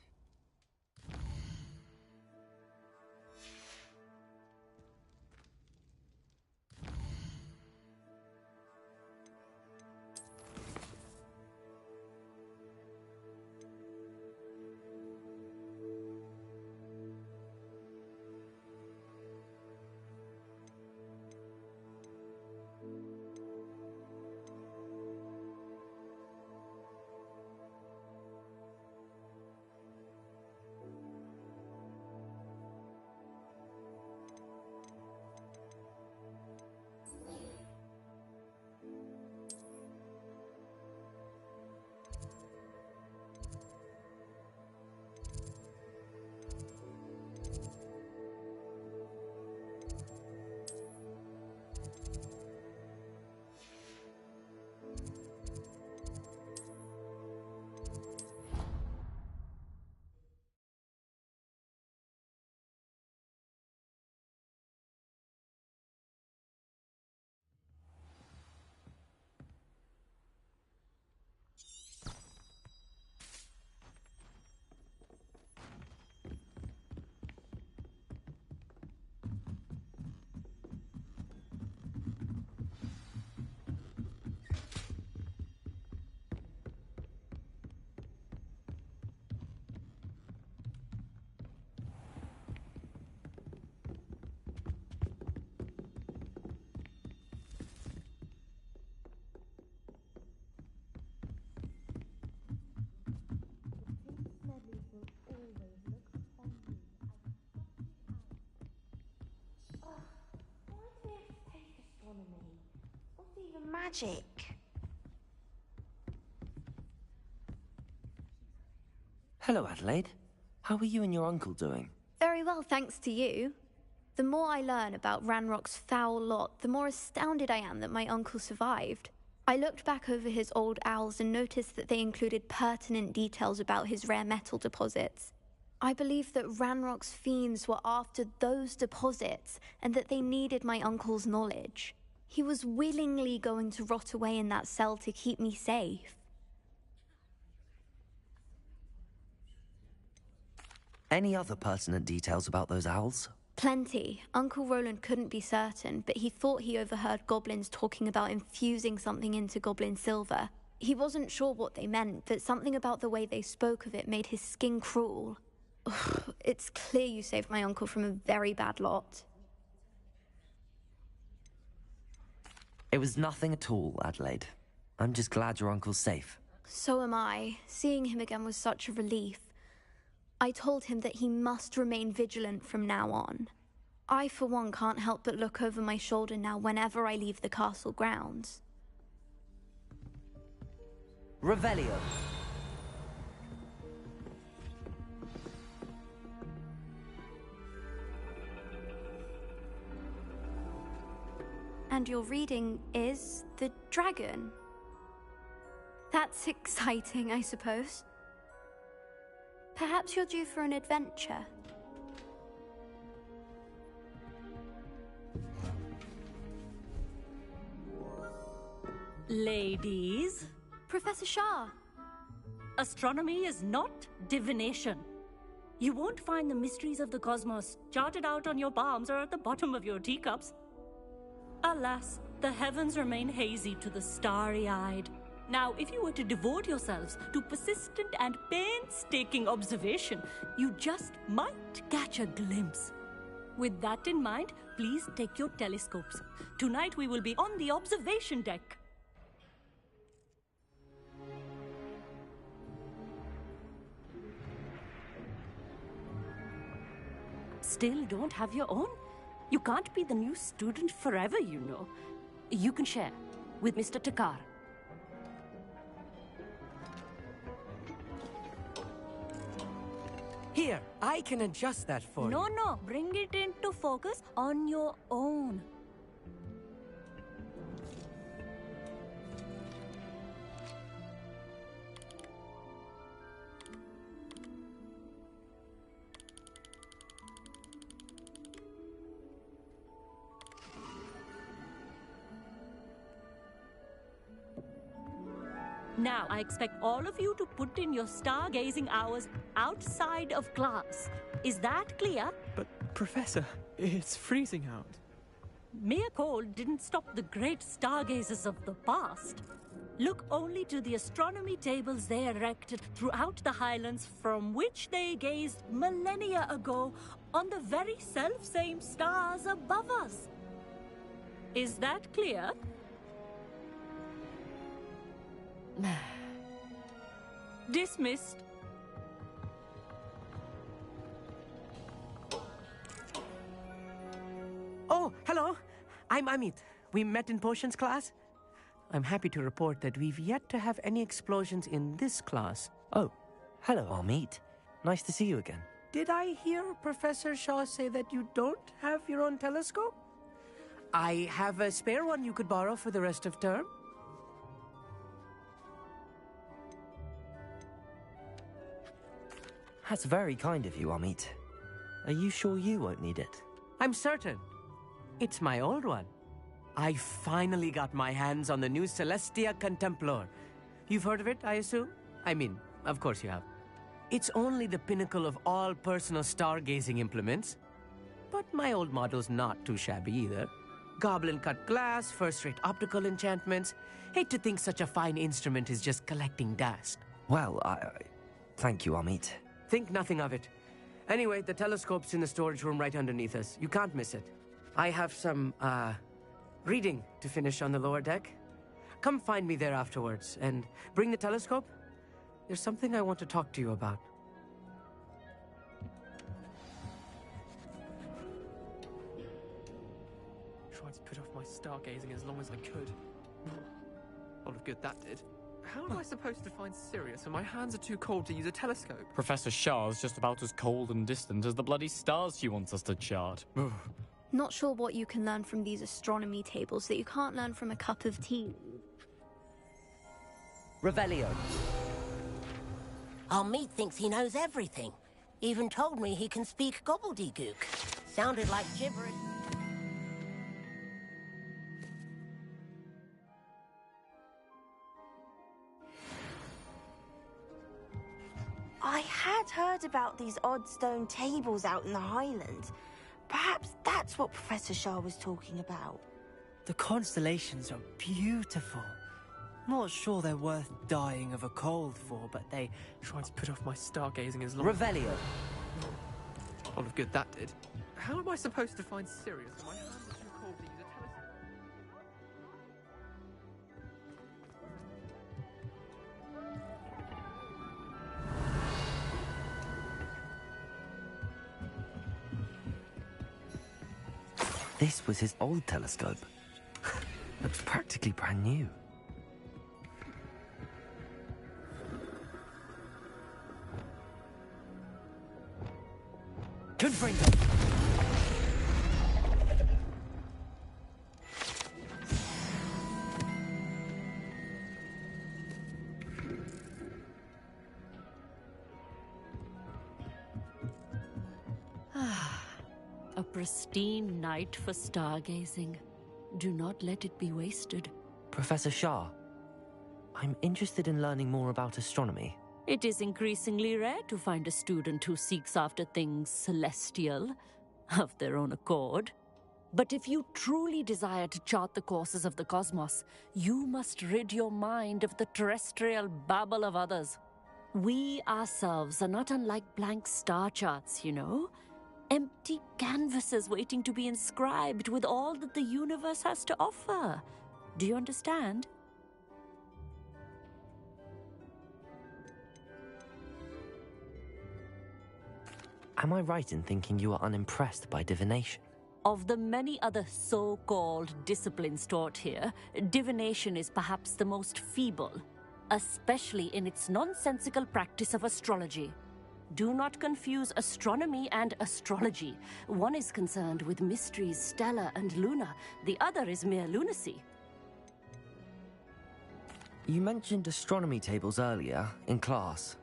Magic. Hello, Adelaide. How are you and your uncle doing? Very well, thanks to you. The more I learn about Ranrock's foul lot, the more astounded I am that my uncle survived. I looked back over his old owls and noticed that they included pertinent details about his rare metal deposits. I believe that Ranrock's fiends were after those deposits and that they needed my uncle's knowledge. He was willingly going to rot away in that cell to keep me safe. Any other pertinent details about those owls? Plenty. Uncle Roland couldn't be certain, but he thought he overheard goblins talking about infusing something into goblin silver. He wasn't sure what they meant, but something about the way they spoke of it made his skin crawl. Ugh, it's clear you saved my uncle from a very bad lot. It was nothing at all, Adelaide. I'm just glad your uncle's safe. So am I. Seeing him again was such a relief. I told him that he must remain vigilant from now on. I, for one, can't help but look over my shoulder now whenever I leave the castle grounds. Revelio. And your reading is The Dragon. That's exciting, I suppose. Perhaps you're due for an adventure. Ladies. Professor Shah. Astronomy is not divination. You won't find the mysteries of the cosmos charted out on your palms or at the bottom of your teacups. Alas, the heavens remain hazy to the starry-eyed. Now, if you were to devote yourselves to persistent and painstaking observation, you just might catch a glimpse. With that in mind, please take your telescopes. Tonight we will be on the observation deck. Still don't have your own? You can't be the new student forever, you know. You can share with Mr. Takar. Here, I can adjust that for you. No, bring it into focus on your own. Now, I expect all of you to put in your stargazing hours outside of class. Is that clear? But, Professor, it's freezing out. Mere cold didn't stop the great stargazers of the past. Look only to the astronomy tables they erected throughout the Highlands from which they gazed millennia ago on the very self-same stars above us. Is that clear? Dismissed. Oh, hello. I'm Amit. We met in potions class. I'm happy to report that we've yet to have any explosions in this class. Oh, hello, Amit. Nice to see you again. Did I hear Professor Shaw say that you don't have your own telescope? I have a spare one you could borrow for the rest of term. That's very kind of you, Amit. Are you sure you won't need it? I'm certain. It's my old one. I finally got my hands on the new Celestia Contemplor. You've heard of it, I assume? I mean, of course you have. It's only the pinnacle of all personal stargazing implements. But my old model's not too shabby either. Goblin-cut glass, first-rate optical enchantments. Hate to think such a fine instrument is just collecting dust. Well, thank you, Amit. Think nothing of it. Anyway, the telescope's in the storage room right underneath us. You can't miss it. I have some, reading to finish on the lower deck. Come find me there afterwards, and bring the telescope. There's something I want to talk to you about. Tried to put off my stargazing as long as I could. A lot of good that did. How am I supposed to find Sirius when my hands are too cold to use a telescope? Professor Shah's just about as cold and distant as the bloody stars she wants us to chart. Not sure what you can learn from these astronomy tables that you can't learn from a cup of tea. Revelio. Amit thinks he knows everything. Even told me he can speak gobbledygook. Sounded like gibberish. I had heard about these odd stone tables out in the Highlands. Perhaps that's what Professor Shah was talking about. The constellations are beautiful. Not sure they're worth dying of a cold for, but they tried to put off my stargazing as long Revelio. A lot of good that did. How am I supposed to find Sirius when my hands are too cold to use a telescope? This was his old telescope. Looks practically brand new. Confringo! A pristine night for stargazing. Do not let it be wasted. Professor Shah, I'm interested in learning more about astronomy. It is increasingly rare to find a student who seeks after things celestial, of their own accord. But if you truly desire to chart the courses of the cosmos, you must rid your mind of the terrestrial babble of others. We ourselves are not unlike blank star charts, you know? Empty canvases waiting to be inscribed with all that the universe has to offer. Do you understand? Am I right in thinking you are unimpressed by divination? Of the many other so-called disciplines taught here, divination is perhaps the most feeble, especially in its nonsensical practice of astrology. Do not confuse astronomy and astrology. One is concerned with mysteries stellar and lunar, the other is mere lunacy. You mentioned astronomy tables earlier, in class.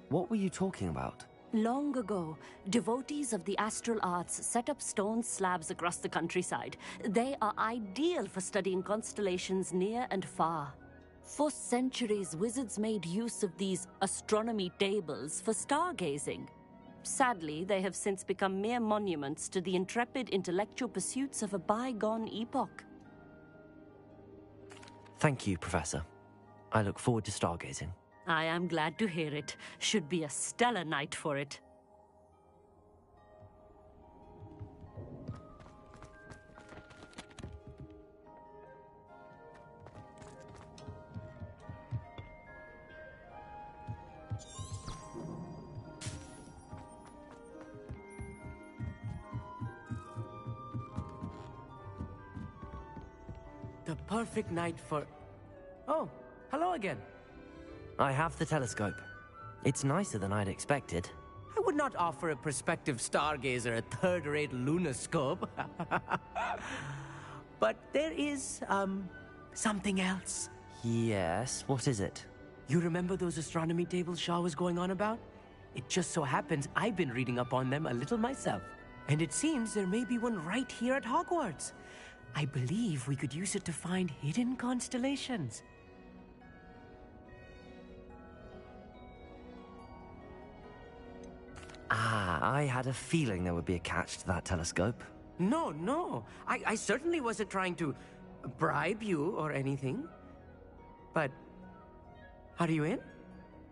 What were you talking about? Long ago, devotees of the astral arts set up stone slabs across the countryside. They are ideal for studying constellations near and far. For centuries, wizards made use of these astronomy tables for stargazing. Sadly, they have since become mere monuments to the intrepid intellectual pursuits of a bygone epoch. Thank you, Professor. I look forward to stargazing. I am glad to hear it. Should be a stellar night for it. The perfect night for... Oh, hello again. I have the telescope. It's nicer than I'd expected. I would not offer a prospective stargazer a third-rate lunoscope. But there is, something else. Yes, what is it? You remember those astronomy tables Shah was going on about? It just so happens I've been reading up on them a little myself. And it seems there may be one right here at Hogwarts. I believe we could use it to find hidden constellations. Ah, I had a feeling there would be a catch to that telescope. No. I certainly wasn't trying to bribe you or anything. But, are you in?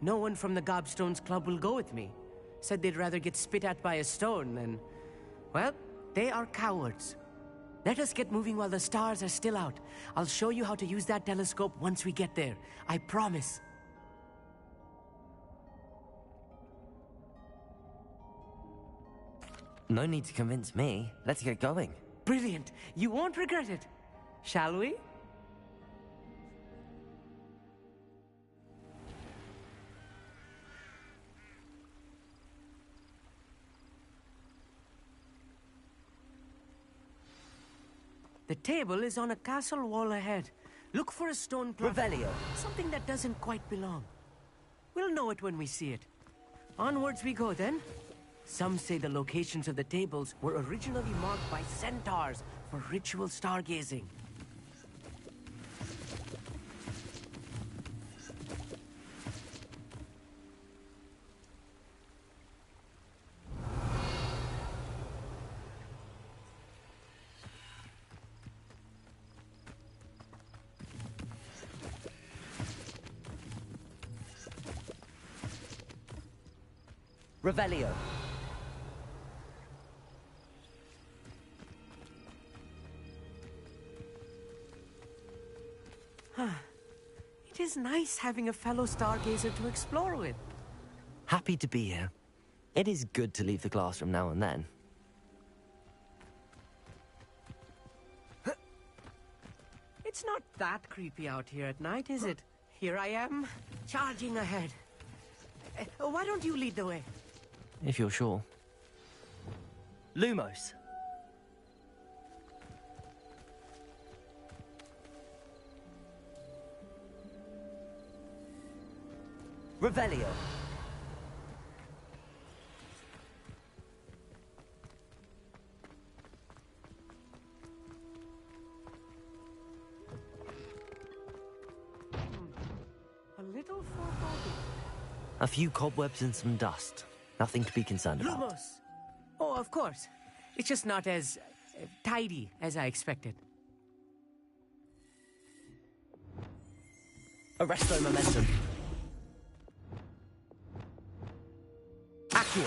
No one from the Gobstones Club will go with me. Said they'd rather get spit at by a stone than... Well, they are cowards. Let us get moving while the stars are still out. I'll show you how to use that telescope once we get there. I promise. No need to convince me. Let's get going. Brilliant. You won't regret it. Shall we? The table is on a castle wall ahead. Look for a stone platform. Revelio. Something that doesn't quite belong. We'll know it when we see it. Onwards we go then. Some say the locations of the tables were originally marked by centaurs for ritual stargazing. Revelio. It is nice having a fellow stargazer to explore with. Happy to be here. It is good to leave the classroom now and then. It's not that creepy out here at night, is it? Here I am, charging ahead. Why don't you lead the way? If you're sure. Lumos. Revelio. A little foreboding. A few cobwebs and some dust. Nothing to be concerned about. Lumos! Oh, of course. It's just not as tidy as I expected. Arresto momentum. Accio.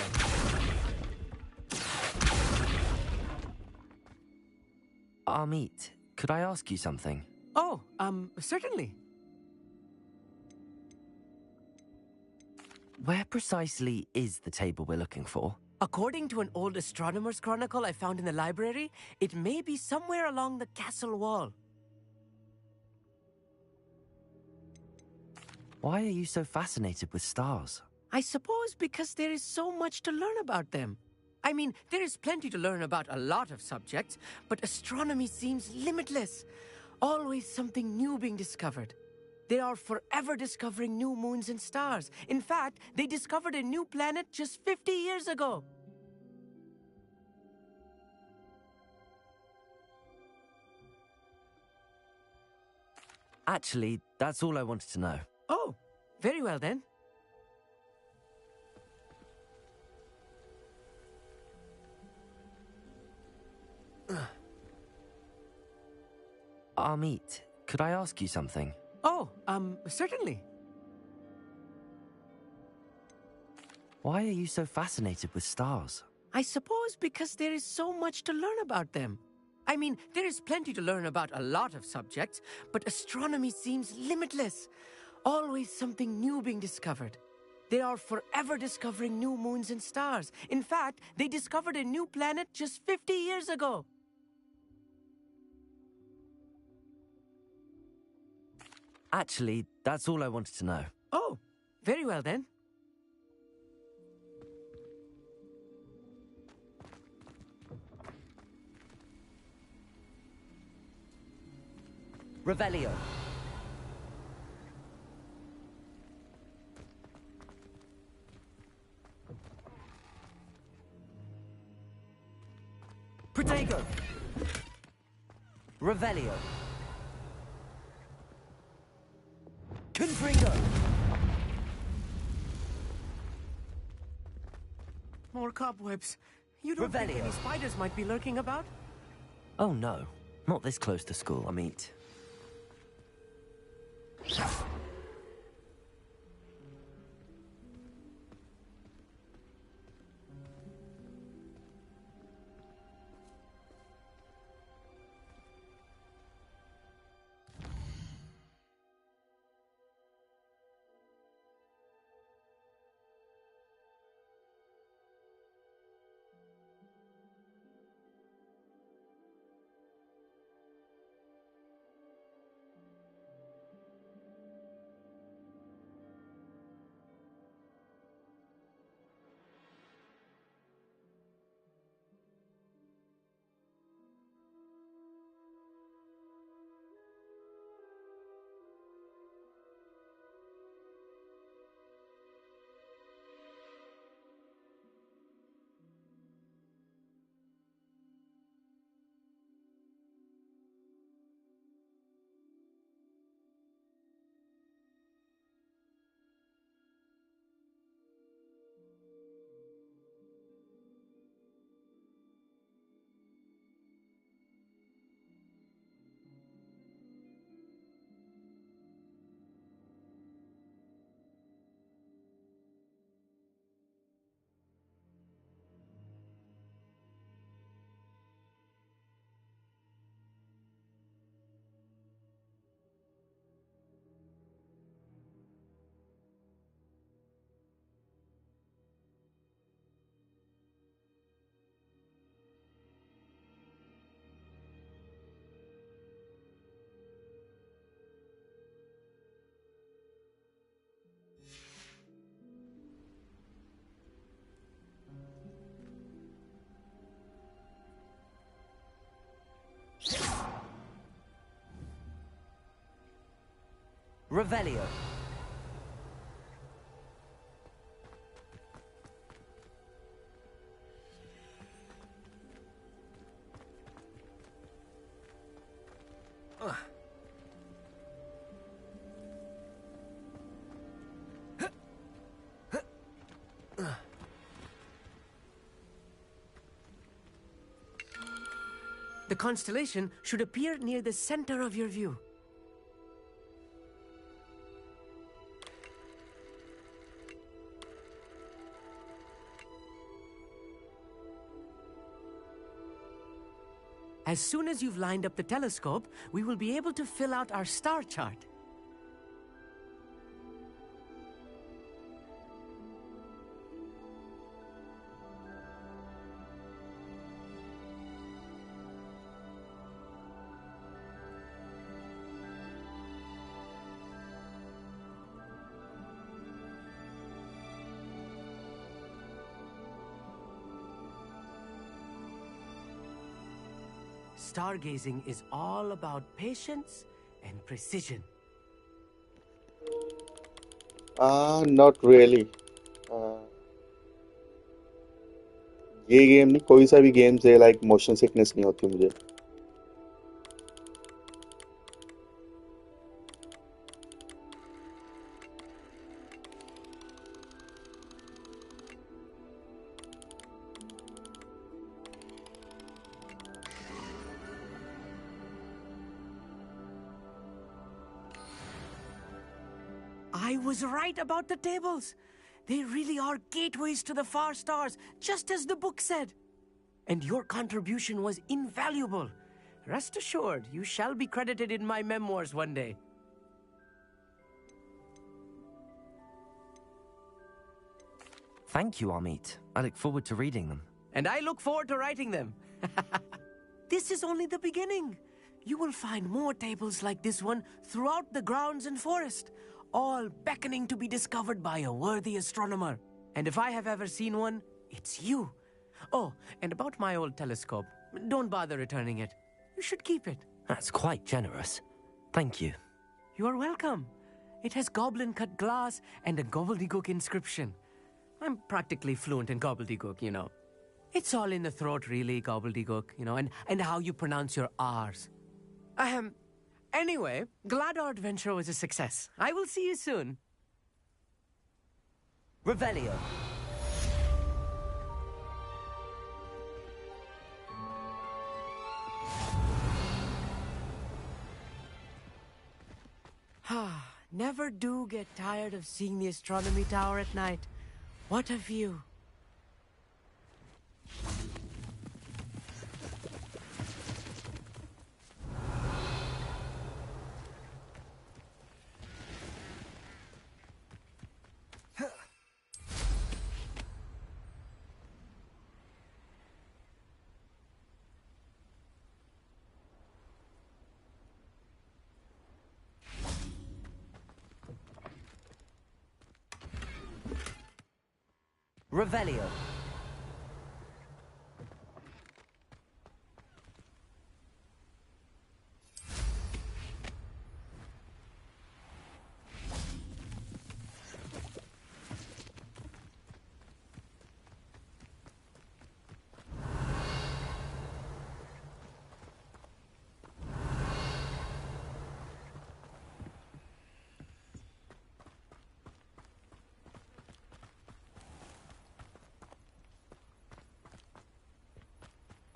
Amit, could I ask you something? Oh, certainly. Where precisely is the table we're looking for? According to an old astronomer's chronicle I found in the library, it may be somewhere along the castle wall. Why are you so fascinated with stars? I suppose because there is so much to learn about them. I mean, there is plenty to learn about a lot of subjects, but astronomy seems limitless. Always something new being discovered. They are forever discovering new moons and stars. In fact, they discovered a new planet just 50 years ago. Actually, that's all I wanted to know. Oh, very well then. Amit, could I ask you something? Oh, certainly. Why are you so fascinated with stars? I suppose because there is so much to learn about them. I mean, there is plenty to learn about a lot of subjects, but astronomy seems limitless. Always something new being discovered. They are forever discovering new moons and stars. In fact, they discovered a new planet just 50 years ago. Actually, that's all I wanted to know. Oh, very well then. Revelio. Protego. Revelio. Confringo. More cobwebs. You don't think any spiders might be lurking about? Oh no, not this close to school, Amit. Revelio. The constellation should appear near the center of your view. As soon as you've lined up the telescope, we will be able to fill out our star chart. Stargazing is all about patience and precision. Not really. ये game नहीं, कोई सा भी game से like motion sickness नहीं होती मुझे. I was right about the tables. They really are gateways to the far stars, just as the book said. And your contribution was invaluable. Rest assured, you shall be credited in my memoirs one day. Thank you, Amit. I look forward to reading them. And I look forward to writing them. This is only the beginning. You will find more tables like this one throughout the grounds and forest, all beckoning to be discovered by a worthy astronomer. And if I have ever seen one, it's you. Oh, and about my old telescope, don't bother returning it. You should keep it. That's quite generous. Thank you. You are welcome. It has goblin-cut glass and a gobbledygook inscription. I'm practically fluent in gobbledygook, you know. It's all in the throat, really, gobbledygook, you know, and how you pronounce your R's. Anyway, glad our adventure was a success. I will see you soon. Revelio. Never do get tired of seeing the astronomy tower at night. What a view. Revelio.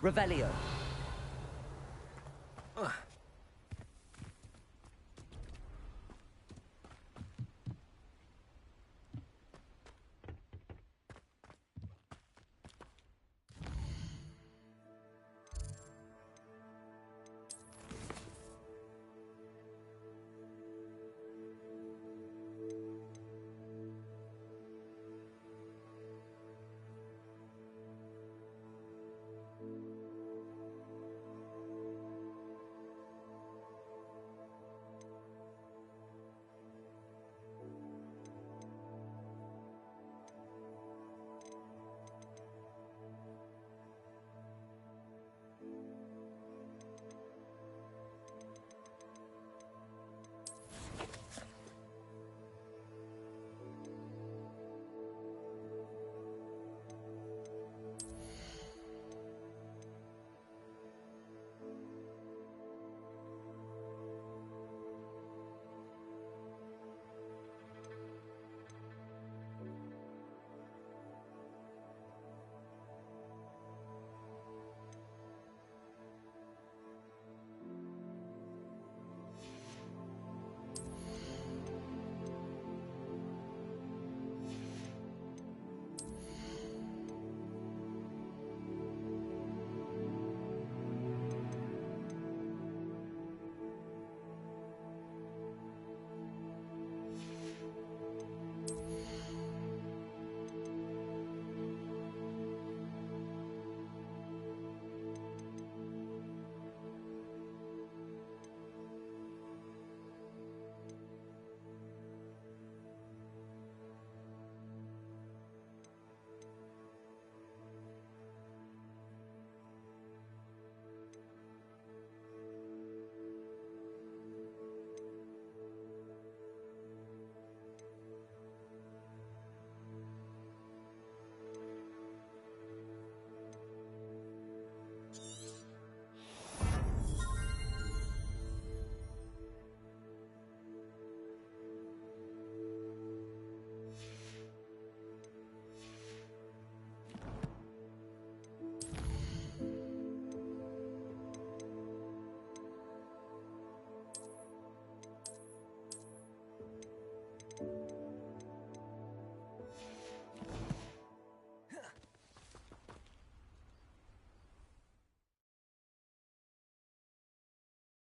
Revelio.